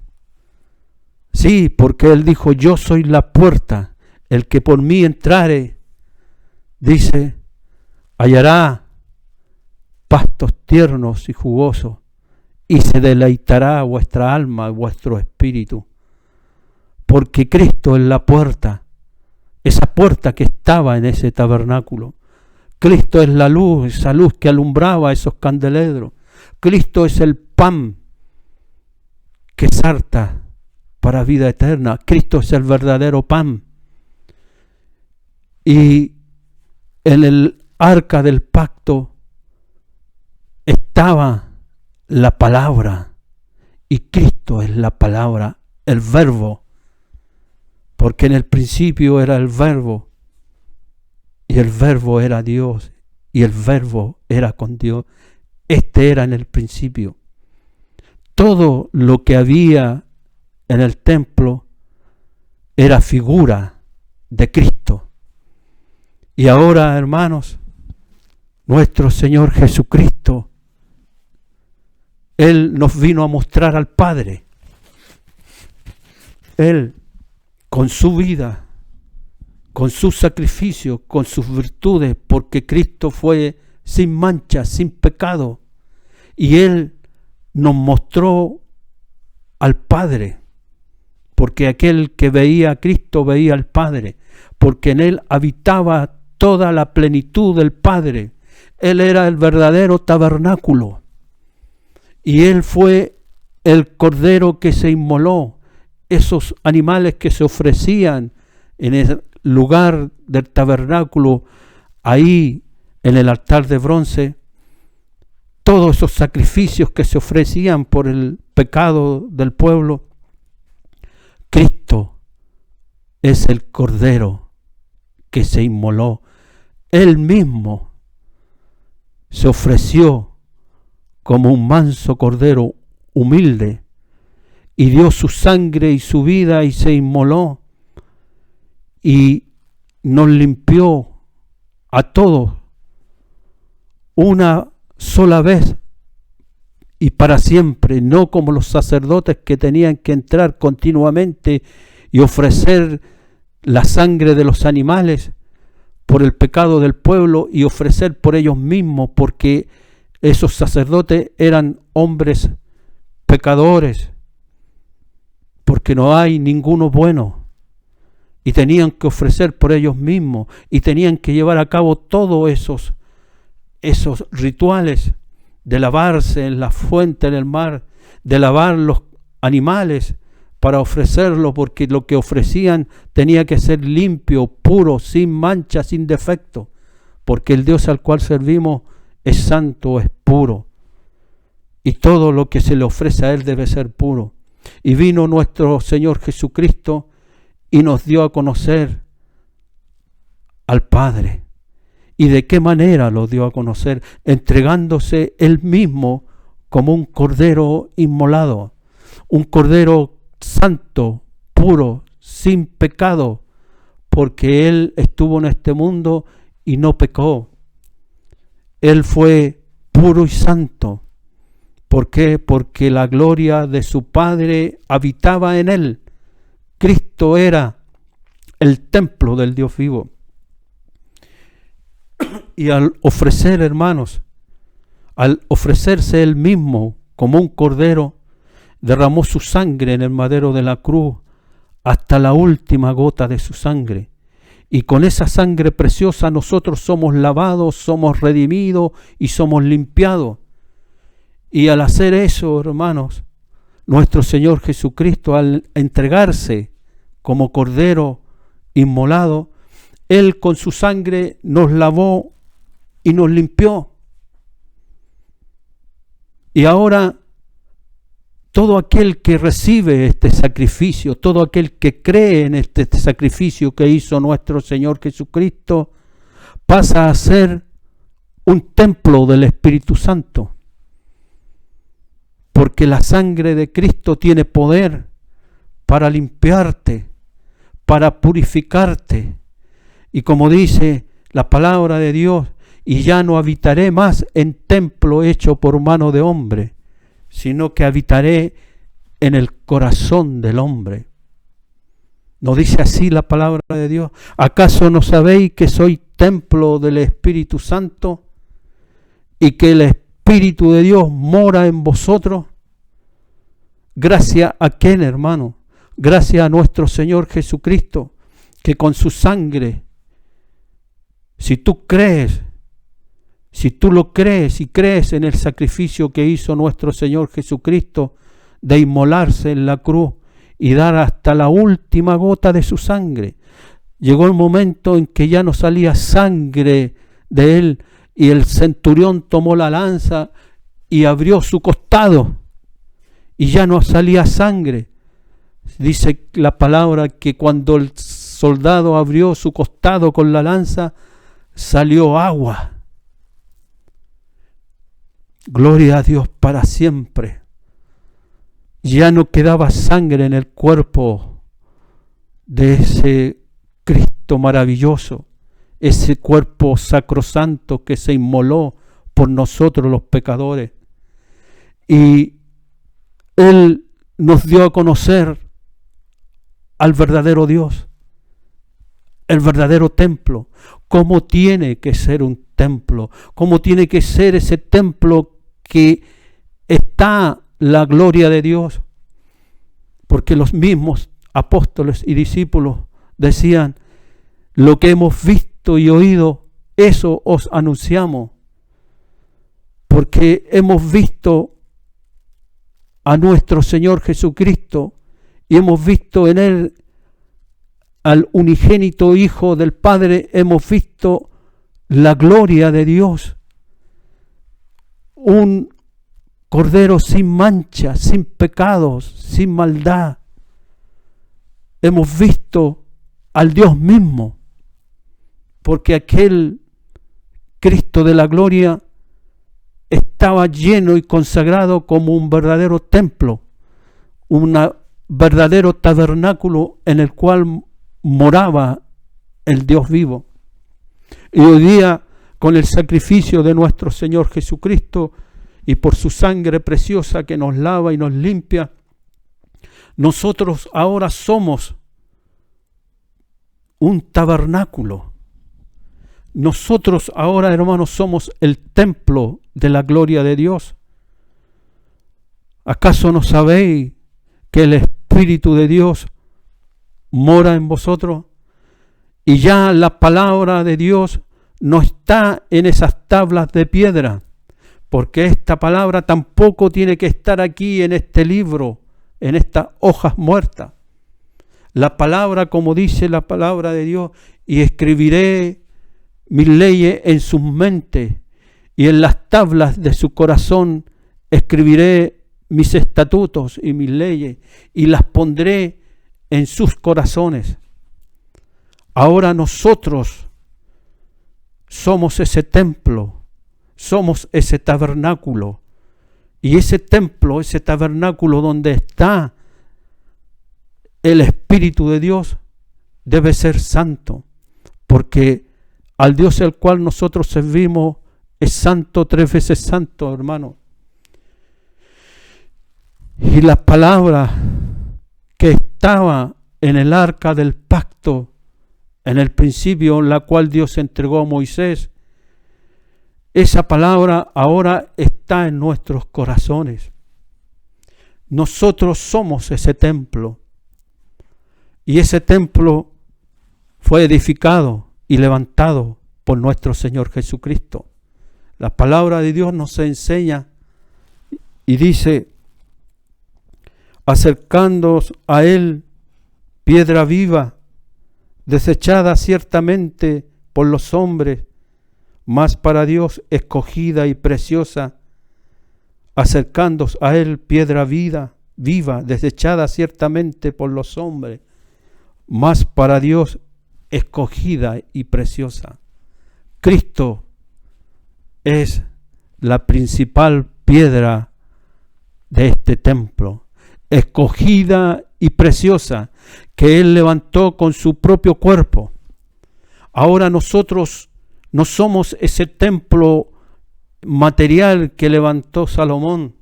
Sí, porque Él dijo: yo soy la puerta, el que por mí entrare, dice, hallará pastos tiernos y jugosos, y se deleitará vuestra alma y vuestro espíritu. Porque Cristo es la puerta, esa puerta que estaba en ese tabernáculo. Cristo es la luz, esa luz que alumbraba esos candelebros. Cristo es el pan que sarta para vida eterna. Cristo es el verdadero pan. Y en el arca del pacto estaba la palabra, y Cristo es la palabra, el verbo, porque en el principio era el verbo, y el verbo era Dios, y el verbo era con Dios. Este era en el principio. Todo lo que había en el templo era figura de Cristo. Y ahora, hermanos, nuestro Señor Jesucristo, Él nos vino a mostrar al Padre. Él, con su vida, con su sacrificio, con sus virtudes, porque Cristo fue sin mancha, sin pecado, y Él nos mostró al Padre, porque aquel que veía a Cristo veía al Padre, porque en Él habitaba toda la plenitud del Padre. Él era el verdadero tabernáculo, y Él fue el cordero que se inmoló. Esos animales que se ofrecían en el lugar del tabernáculo, ahí en el altar de bronce, todos esos sacrificios que se ofrecían por el pecado del pueblo, Cristo es el cordero que se inmoló. Él mismo se ofreció como un manso cordero humilde, y dio su sangre y su vida y se inmoló, y nos limpió a todos una sola vez y para siempre, no como los sacerdotes que tenían que entrar continuamente y ofrecer la sangre de los animales por el pecado del pueblo y ofrecer por ellos mismos, porque esos sacerdotes eran hombres pecadores, porque no hay ninguno bueno, y tenían que ofrecer por ellos mismos, y tenían que llevar a cabo todos esos rituales de lavarse en la fuente, en el mar, de lavar los animales para ofrecerlo, porque lo que ofrecían tenía que ser limpio, puro, sin mancha, sin defecto, porque el Dios al cual servimos es santo, es puro, y todo lo que se le ofrece a Él debe ser puro. Y vino nuestro Señor Jesucristo y nos dio a conocer al Padre. ¿Y de qué manera lo dio a conocer? Entregándose Él mismo como un cordero inmolado, un cordero santo, puro, sin pecado, porque Él estuvo en este mundo y no pecó. Él fue puro y santo. ¿Por qué? Porque la gloria de su Padre habitaba en Él. Cristo era el templo del Dios vivo. Y al ofrecer, hermanos, al ofrecerse Él mismo como un cordero, derramó su sangre en el madero de la cruz hasta la última gota de su sangre. Y con esa sangre preciosa nosotros somos lavados, somos redimidos y somos limpiados. Y al hacer eso, hermanos, nuestro Señor Jesucristo, al entregarse como cordero inmolado, Él con su sangre nos lavó y nos limpió. Y ahora todo aquel que recibe este sacrificio, todo aquel que cree en este sacrificio que hizo nuestro Señor Jesucristo, pasa a ser un templo del Espíritu Santo. Porque la sangre de Cristo tiene poder para limpiarte, para purificarte. Y como dice la palabra de Dios, y ya no habitaré más en templo hecho por mano de hombre, sino que habitaré en el corazón del hombre. ¿No dice así la palabra de Dios? ¿Acaso no sabéis que soy templo del Espíritu Santo y que el Espíritu de Dios mora en vosotros? Gracias a quién, hermano, gracias a nuestro Señor Jesucristo, que con su sangre, si tú crees, si tú lo crees y crees en el sacrificio que hizo nuestro Señor Jesucristo de inmolarse en la cruz y dar hasta la última gota de su sangre, llegó el momento en que ya no salía sangre de Él, y el centurión tomó la lanza y abrió su costado y ya no salía sangre. Dice la palabra que cuando el soldado abrió su costado con la lanza, salió agua. Gloria a Dios para siempre. Ya no quedaba sangre en el cuerpo de ese Cristo maravilloso, ese cuerpo sacrosanto que se inmoló por nosotros los pecadores. Y Él nos dio a conocer al verdadero Dios, el verdadero templo, cómo tiene que ser un templo, cómo tiene que ser ese templo que está la gloria de Dios. Porque los mismos apóstoles y discípulos decían, lo que hemos visto y oído, eso os anunciamos. Porque hemos visto a nuestro Señor Jesucristo y hemos visto en Él al unigénito Hijo del Padre, hemos visto la gloria de Dios. Un Cordero sin mancha, sin pecados, sin maldad. Hemos visto al Dios mismo, porque aquel Cristo de la gloria estaba lleno y consagrado como un verdadero templo, un verdadero tabernáculo en el cual moraba el Dios vivo. Y hoy día, con el sacrificio de nuestro Señor Jesucristo y por su sangre preciosa que nos lava y nos limpia, nosotros ahora somos un tabernáculo. Nosotros ahora, hermanos, somos el templo de la gloria de Dios. ¿Acaso no sabéis que el Espíritu de Dios mora en vosotros? Y ya la palabra de Dios no está en esas tablas de piedra, porque esta palabra tampoco tiene que estar aquí en este libro, en estas hojas muertas. La palabra, como dice la palabra de Dios, y escribiré mis leyes en sus mentes, y en las tablas de su corazón escribiré mis estatutos y mis leyes, y las pondré en sus corazones. Ahora nosotros somos ese templo, somos ese tabernáculo, y ese templo, ese tabernáculo donde está el Espíritu de Dios, debe ser santo, porque al Dios el cual nosotros servimos es santo, 3 veces santo, hermano. Y la palabra que estaba en el arca del pacto, en el principio, la cual Dios entregó a Moisés, esa palabra ahora está en nuestros corazones. Nosotros somos ese templo. Y ese templo fue edificado y levantado por nuestro Señor Jesucristo. La palabra de Dios nos enseña y dice, acercándoos a Él, piedra viva, desechada ciertamente por los hombres, mas para Dios escogida y preciosa, acercándoos a Él, piedra viva, desechada ciertamente por los hombres, mas para Dios escogida y preciosa. Cristo es la principal piedra de este templo, escogida y preciosa, que Él levantó con su propio cuerpo. Ahora nosotros no somos ese templo material que levantó Salomón,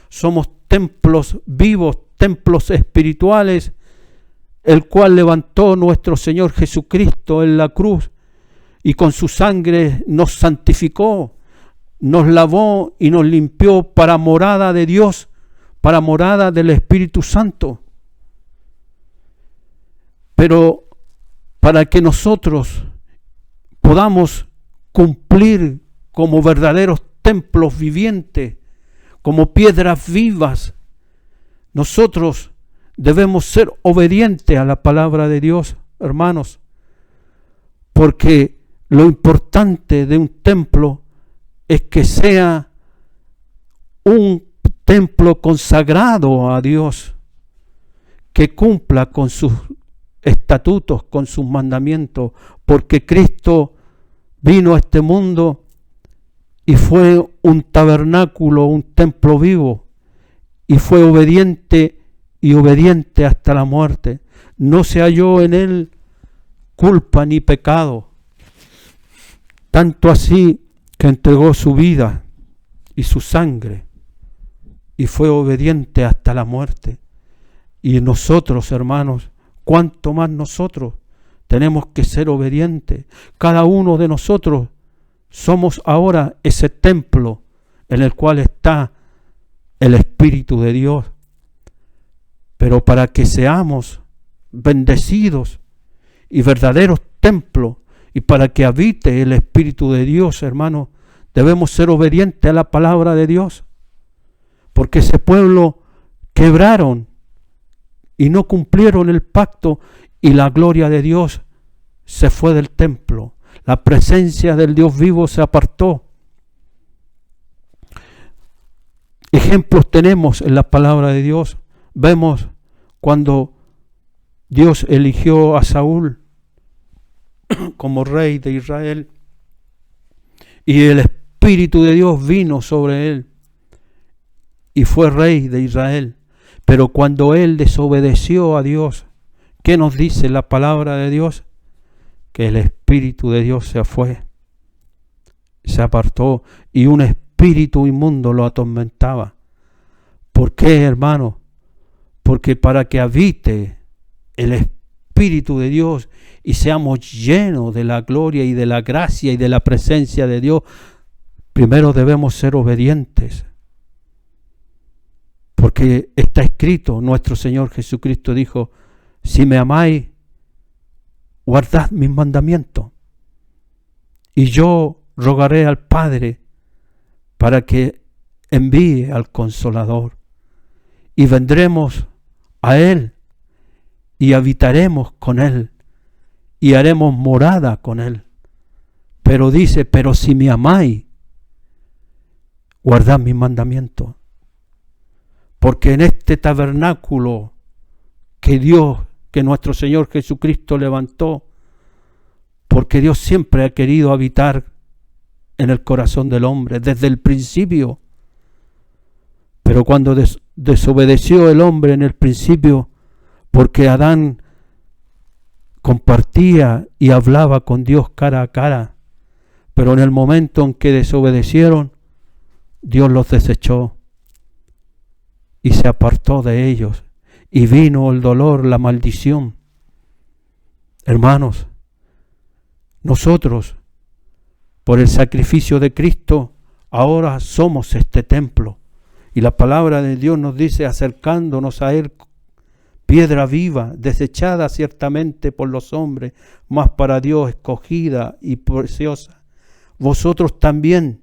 somos templos vivos, templos espirituales, el cual levantó nuestro Señor Jesucristo en la cruz, y con su sangre nos santificó, nos lavó y nos limpió para morada de Dios, para morada del Espíritu Santo. Pero para que nosotros podamos cumplir como verdaderos templos vivientes, como piedras vivas, nosotros debemos ser obedientes a la palabra de Dios, hermanos, porque lo importante de un templo es que sea un templo consagrado a Dios, que cumpla con sus estatutos, con sus mandamientos, porque Cristo vino a este mundo y fue un tabernáculo, un templo vivo, y fue obediente hasta la muerte. No se halló en él culpa ni pecado, tanto así que entregó su vida y su sangre y fue obediente hasta la muerte. Y nosotros, hermanos, ¿cuánto más nosotros tenemos que ser obedientes? Cada uno de nosotros somos ahora ese templo en el cual está el Espíritu de Dios. Pero para que seamos bendecidos y verdaderos templos, y para que habite el Espíritu de Dios, hermanos, debemos ser obedientes a la palabra de Dios. Porque ese pueblo quebraron y no cumplieron el pacto, y la gloria de Dios se fue del templo. La presencia del Dios vivo se apartó. Ejemplos tenemos en la palabra de Dios. Vemos cuando Dios eligió a Saúl como rey de Israel y el Espíritu de Dios vino sobre él y fue rey de Israel. Pero cuando él desobedeció a Dios, ¿qué nos dice la palabra de Dios? Que el Espíritu de Dios se fue, se apartó, y un espíritu inmundo lo atormentaba. ¿Por qué, hermano? Porque para que habite el Espíritu de Dios y seamos llenos de la gloria y de la gracia y de la presencia de Dios, primero debemos ser obedientes. Porque está escrito, nuestro Señor Jesucristo dijo: si me amáis, guardad mis mandamientos. Y yo rogaré al Padre para que envíe al Consolador. Y vendremos a Él y habitaremos con Él y haremos morada con Él. Pero dice, pero si me amáis, guardad mis mandamientos. Porque en este tabernáculo que Dios, que nuestro Señor Jesucristo levantó, porque Dios siempre ha querido habitar en el corazón del hombre, desde el principio. Pero cuando desobedeció el hombre en el principio, porque Adán compartía y hablaba con Dios cara a cara, pero en el momento en que desobedecieron, Dios los desechó y se apartó de ellos, y vino el dolor, la maldición. Hermanos, nosotros, por el sacrificio de Cristo, ahora somos este templo. Y la palabra de Dios nos dice, acercándonos a Él, piedra viva, desechada ciertamente por los hombres, mas para Dios escogida y preciosa. Vosotros también,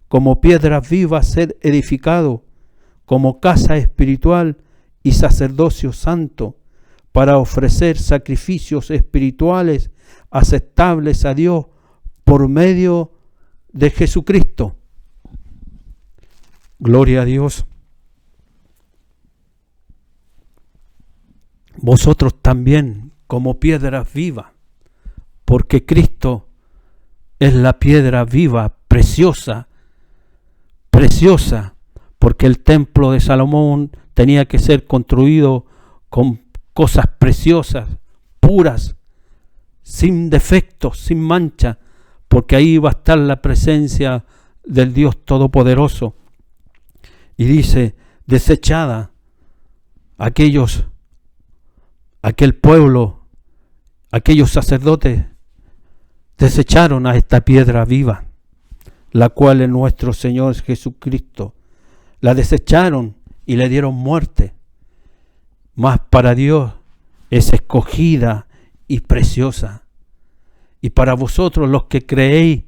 como piedras vivas, sed edificados, como casa espiritual y sacerdocio santo, para ofrecer sacrificios espirituales aceptables a Dios por medio de Jesucristo. Gloria a Dios. Vosotros también, como piedras vivas, porque Cristo es la piedra viva, preciosa, porque el templo de Salomón tenía que ser construido con cosas preciosas, puras, sin defectos, sin mancha, porque ahí iba a estar la presencia del Dios Todopoderoso. Y dice, desechada, aquel pueblo, aquellos sacerdotes, desecharon a esta piedra viva, la cual es nuestro Señor Jesucristo. La desecharon y le dieron muerte. Mas para Dios es escogida y preciosa. Y para vosotros los que creéis,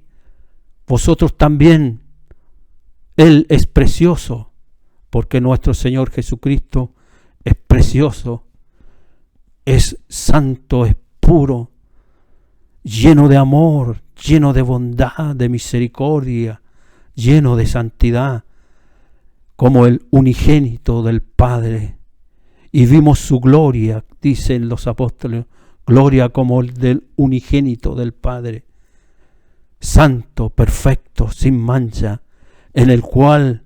vosotros también, Él es precioso, porque nuestro Señor Jesucristo es precioso, es santo, es puro, lleno de amor, lleno de bondad, de misericordia, lleno de santidad, como el unigénito del Padre. Y vimos su gloria, dicen los apóstoles, gloria como el del unigénito del Padre, santo, perfecto, sin mancha, en el cual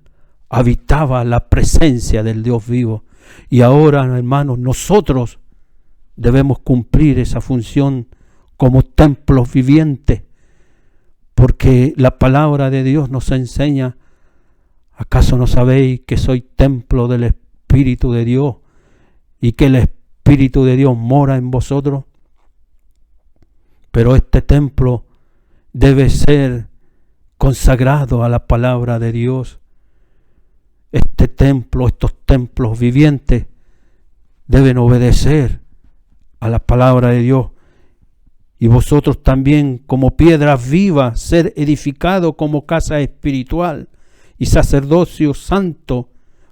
habitaba la presencia del Dios vivo. Y ahora, hermanos, nosotros debemos cumplir esa función como templos vivientes, porque la palabra de Dios nos enseña: ¿acaso no sabéis que soy templo del Espíritu de Dios y que el Espíritu de Dios mora en vosotros? Pero este templo debe ser consagrado a la palabra de Dios. Este templo, estos templos vivientes deben obedecer a la palabra de Dios. Y vosotros también, como piedras vivas, ser edificados como casa espiritual y sacerdocio santo,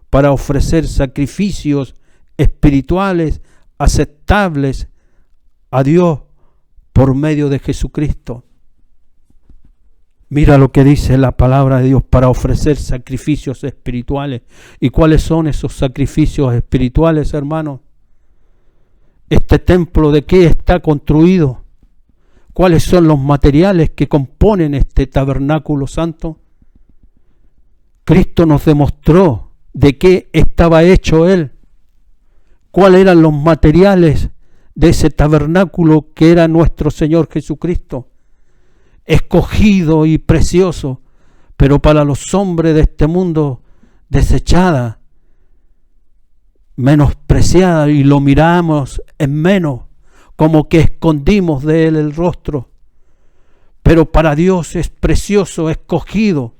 para ofrecer sacrificios espirituales aceptables a Dios por medio de Jesucristo. Mira lo que dice la palabra de Dios: para ofrecer sacrificios espirituales. ¿Y cuáles son esos sacrificios espirituales, hermanos? ¿Este templo de qué está construido? ¿Cuáles son los materiales que componen este tabernáculo santo? Cristo nos demostró de qué estaba hecho Él. ¿Cuáles eran los materiales de ese tabernáculo que era nuestro Señor Jesucristo? Escogido y precioso, pero para los hombres de este mundo desechada, menospreciada, y lo miramos en menos, como que escondimos de Él el rostro. Pero para Dios es precioso, escogido,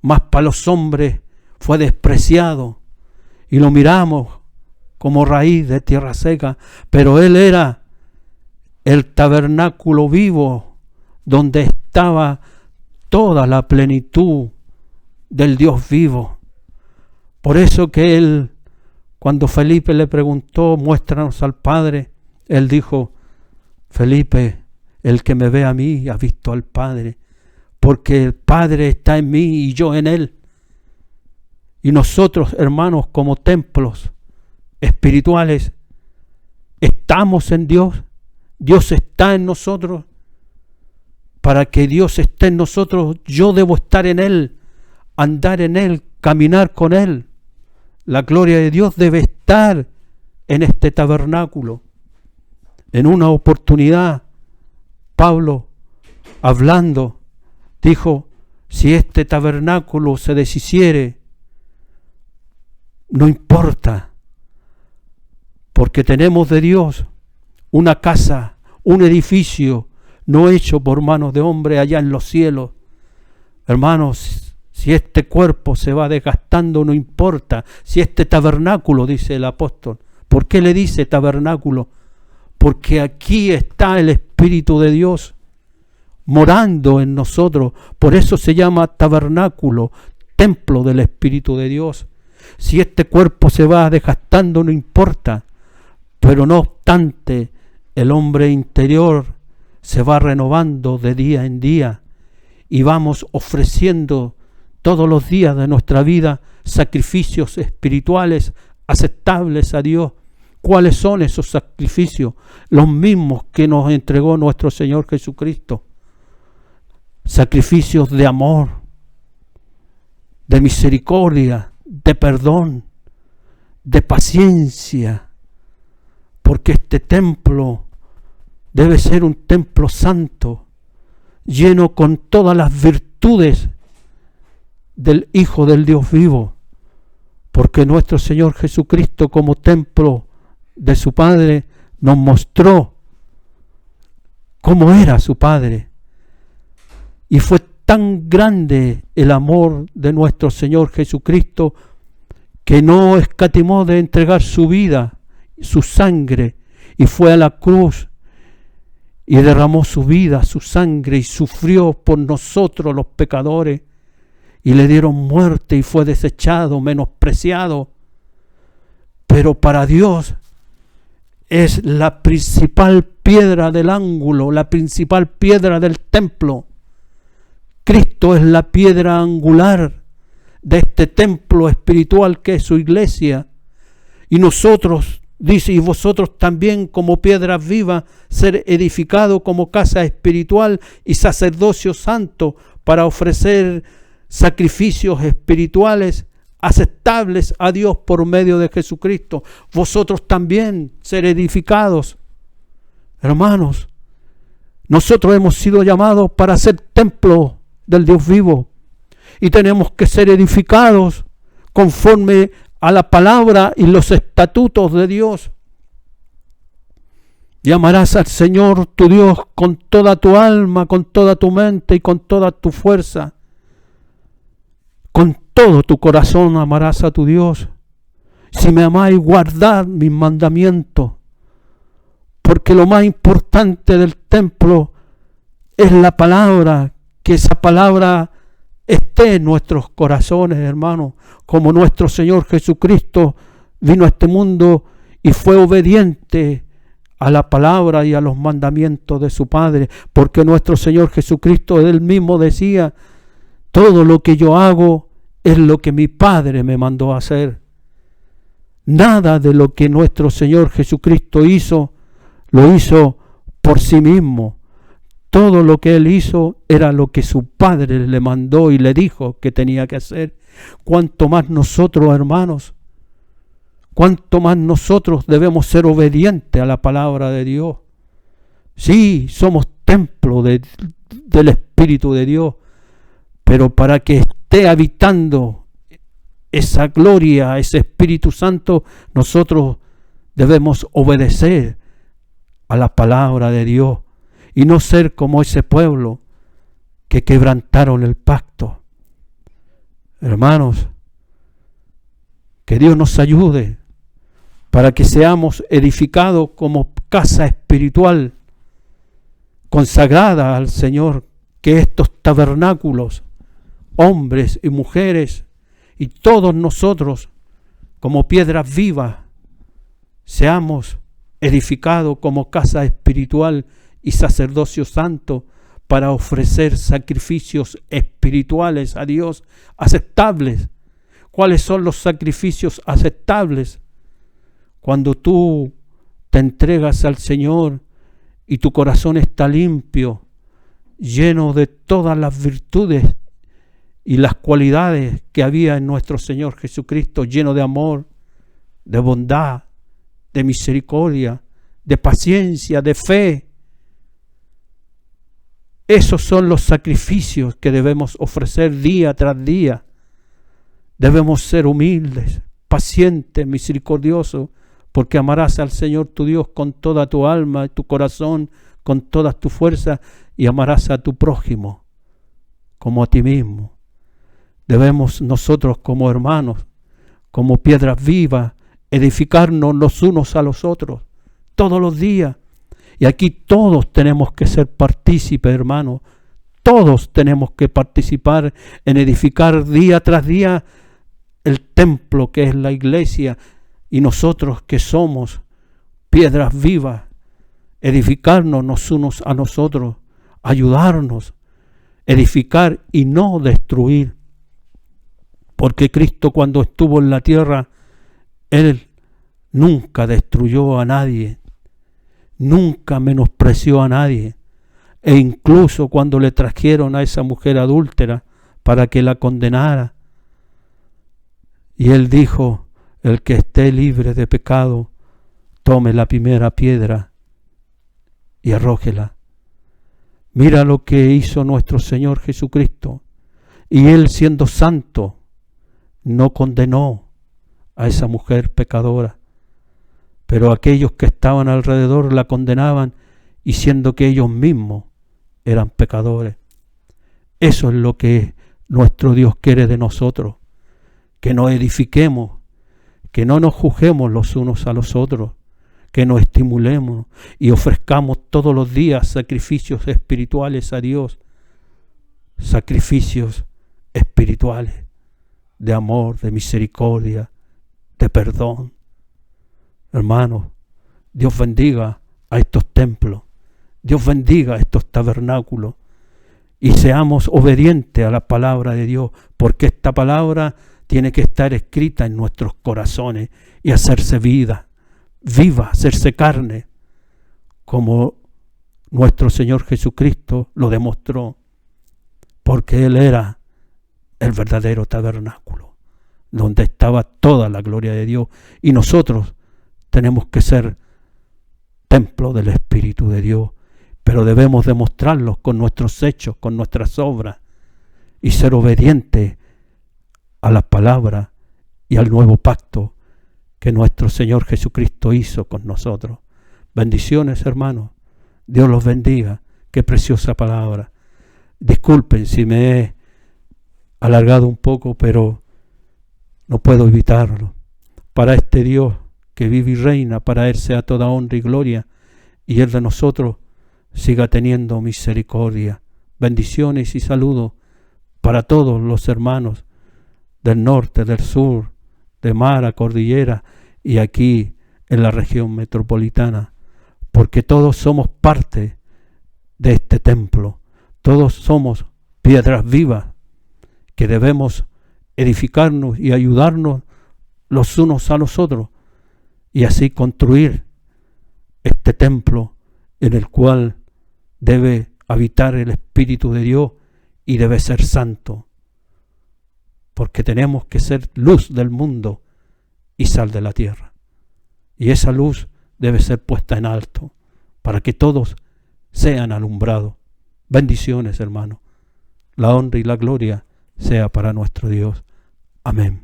mas para los hombres fue despreciado, y lo miramos como raíz de tierra seca. Pero Él era el tabernáculo vivo, donde estaba toda la plenitud del Dios vivo. Por eso que Él, cuando Felipe le preguntó: muéstranos al Padre, Él dijo: Felipe, el que me ve a mí ha visto al Padre, porque el Padre está en mí y yo en Él. Y nosotros, hermanos, como templos espirituales, estamos en Dios. Dios está en nosotros. Para que Dios esté en nosotros, yo debo estar en Él, andar en Él, caminar con Él. La gloria de Dios debe estar en este tabernáculo. En una oportunidad, Pablo, hablando, dijo: si este tabernáculo se deshiciere, no importa, porque tenemos de Dios una casa, un edificio, no hecho por manos de hombre allá en los cielos. Hermanos, si este cuerpo se va desgastando, no importa. Si este tabernáculo, dice el apóstol. ¿Por qué le dice tabernáculo? Porque aquí está el Espíritu de Dios morando en nosotros. Por eso se llama tabernáculo, templo del Espíritu de Dios. Si este cuerpo se va desgastando, no importa. Pero no obstante, el hombre interior se va renovando de día en día, y vamos ofreciendo todos los días de nuestra vida sacrificios espirituales aceptables a Dios. ¿Cuáles son esos sacrificios? Los mismos que nos entregó nuestro Señor Jesucristo. Sacrificios de amor, de misericordia, de perdón, de paciencia, porque este templo debe ser un templo santo, lleno con todas las virtudes del Hijo del Dios vivo, porque nuestro Señor Jesucristo, como templo de su Padre, nos mostró cómo era su Padre. Y fue tan grande el amor de nuestro Señor Jesucristo, que no escatimó de entregar su vida, su sangre, y fue a la cruz y derramó su vida, su sangre, y sufrió por nosotros los pecadores, y le dieron muerte y fue desechado, menospreciado. Pero para Dios es la principal piedra del ángulo, la principal piedra del templo, Cristo es la piedra angular de este templo espiritual que es su iglesia. Y nosotros, dice, y vosotros también como piedras vivas, ser edificados como casa espiritual y sacerdocio santo para ofrecer sacrificios espirituales aceptables a Dios por medio de Jesucristo. Vosotros también ser edificados. Hermanos, nosotros hemos sido llamados para ser templo del Dios vivo y tenemos que ser edificados conforme a la palabra y los estatutos de Dios. Y amarás al Señor tu Dios con toda tu alma, con toda tu mente y con toda tu fuerza. Con todo tu corazón amarás a tu Dios. Si me amáis, guardad mis mandamientos. Porque lo más importante del templo es la palabra, que esa palabra esté en nuestros corazones, hermanos, como nuestro Señor Jesucristo vino a este mundo y fue obediente a la palabra y a los mandamientos de su Padre, porque nuestro Señor Jesucristo, él mismo decía, todo lo que yo hago es lo que mi Padre me mandó a hacer. Nada de lo que nuestro Señor Jesucristo hizo, lo hizo por sí mismo. Todo lo que él hizo era lo que su Padre le mandó y le dijo que tenía que hacer. Cuanto más nosotros, hermanos, cuanto más nosotros debemos ser obedientes a la palabra de Dios. Sí, somos templo del Espíritu de Dios, pero para que esté habitando esa gloria, ese Espíritu Santo, nosotros debemos obedecer a la palabra de Dios y no ser como ese pueblo que quebrantaron el pacto. Hermanos, que Dios nos ayude para que seamos edificados como casa espiritual consagrada al Señor, que estos tabernáculos, hombres y mujeres, y todos nosotros como piedras vivas, seamos edificados como casa espiritual y sacerdocio santo para ofrecer sacrificios espirituales a Dios aceptables. ¿Cuáles son los sacrificios aceptables? Cuando tú te entregas al Señor y tu corazón está limpio, lleno de todas las virtudes y las cualidades que había en nuestro Señor Jesucristo, lleno de amor, de bondad, de misericordia, de paciencia, de fe. Esos son los sacrificios que debemos ofrecer día tras día. Debemos ser humildes, pacientes, misericordiosos, porque amarás al Señor tu Dios con toda tu alma, tu corazón, con todas tus fuerzas, y amarás a tu prójimo como a ti mismo. Debemos nosotros como hermanos, como piedras vivas, edificarnos los unos a los otros todos los días. Y aquí todos tenemos que ser partícipes, hermanos. Todos tenemos que participar en edificar día tras día el templo que es la iglesia, y nosotros que somos piedras vivas, edificarnos los unos a nosotros, ayudarnos, edificar y no destruir. Porque Cristo, cuando estuvo en la tierra, Él nunca destruyó a nadie, nunca menospreció a nadie. E incluso cuando le trajeron a esa mujer adúltera para que la condenara, y Él dijo, el que esté libre de pecado, tome la primera piedra y arrójela. Mira lo que hizo nuestro Señor Jesucristo. Y Él, siendo santo, no condenó a esa mujer pecadora, pero aquellos que estaban alrededor la condenaban, y siendo que ellos mismos eran pecadores. Eso es lo que nuestro Dios quiere de nosotros, que nos edifiquemos, que no nos juzguemos los unos a los otros, que nos estimulemos y ofrezcamos todos los días sacrificios espirituales a Dios, sacrificios espirituales de amor, de misericordia, de perdón. Hermanos, Dios bendiga a estos templos, Dios bendiga a estos tabernáculos, y seamos obedientes a la palabra de Dios, porque esta palabra tiene que estar escrita en nuestros corazones y hacerse viva, hacerse carne, como nuestro Señor Jesucristo lo demostró, porque Él era el verdadero tabernáculo, donde estaba toda la gloria de Dios, y nosotros tenemos que ser templo del Espíritu de Dios, pero debemos demostrarlo con nuestros hechos, con nuestras obras, y ser obedientes a la palabra y al nuevo pacto que nuestro Señor Jesucristo hizo con nosotros. Bendiciones, hermanos. Dios los bendiga. Qué preciosa palabra. Disculpen si me he alargado un poco, pero no puedo evitarlo. Para este Dios que vive y reina, para Él sea toda honra y gloria, y Él de nosotros siga teniendo misericordia. Bendiciones y saludos para todos los hermanos del norte, del sur, de mar a cordillera y aquí en la región metropolitana, porque todos somos parte de este templo, todos somos piedras vivas que debemos edificarnos y ayudarnos los unos a los otros y así construir este templo en el cual debe habitar el Espíritu de Dios y debe ser santo, porque tenemos que ser luz del mundo y sal de la tierra. Y esa luz debe ser puesta en alto para que todos sean alumbrados. Bendiciones, hermanos. La honra y la gloria sea para nuestro Dios. Amén.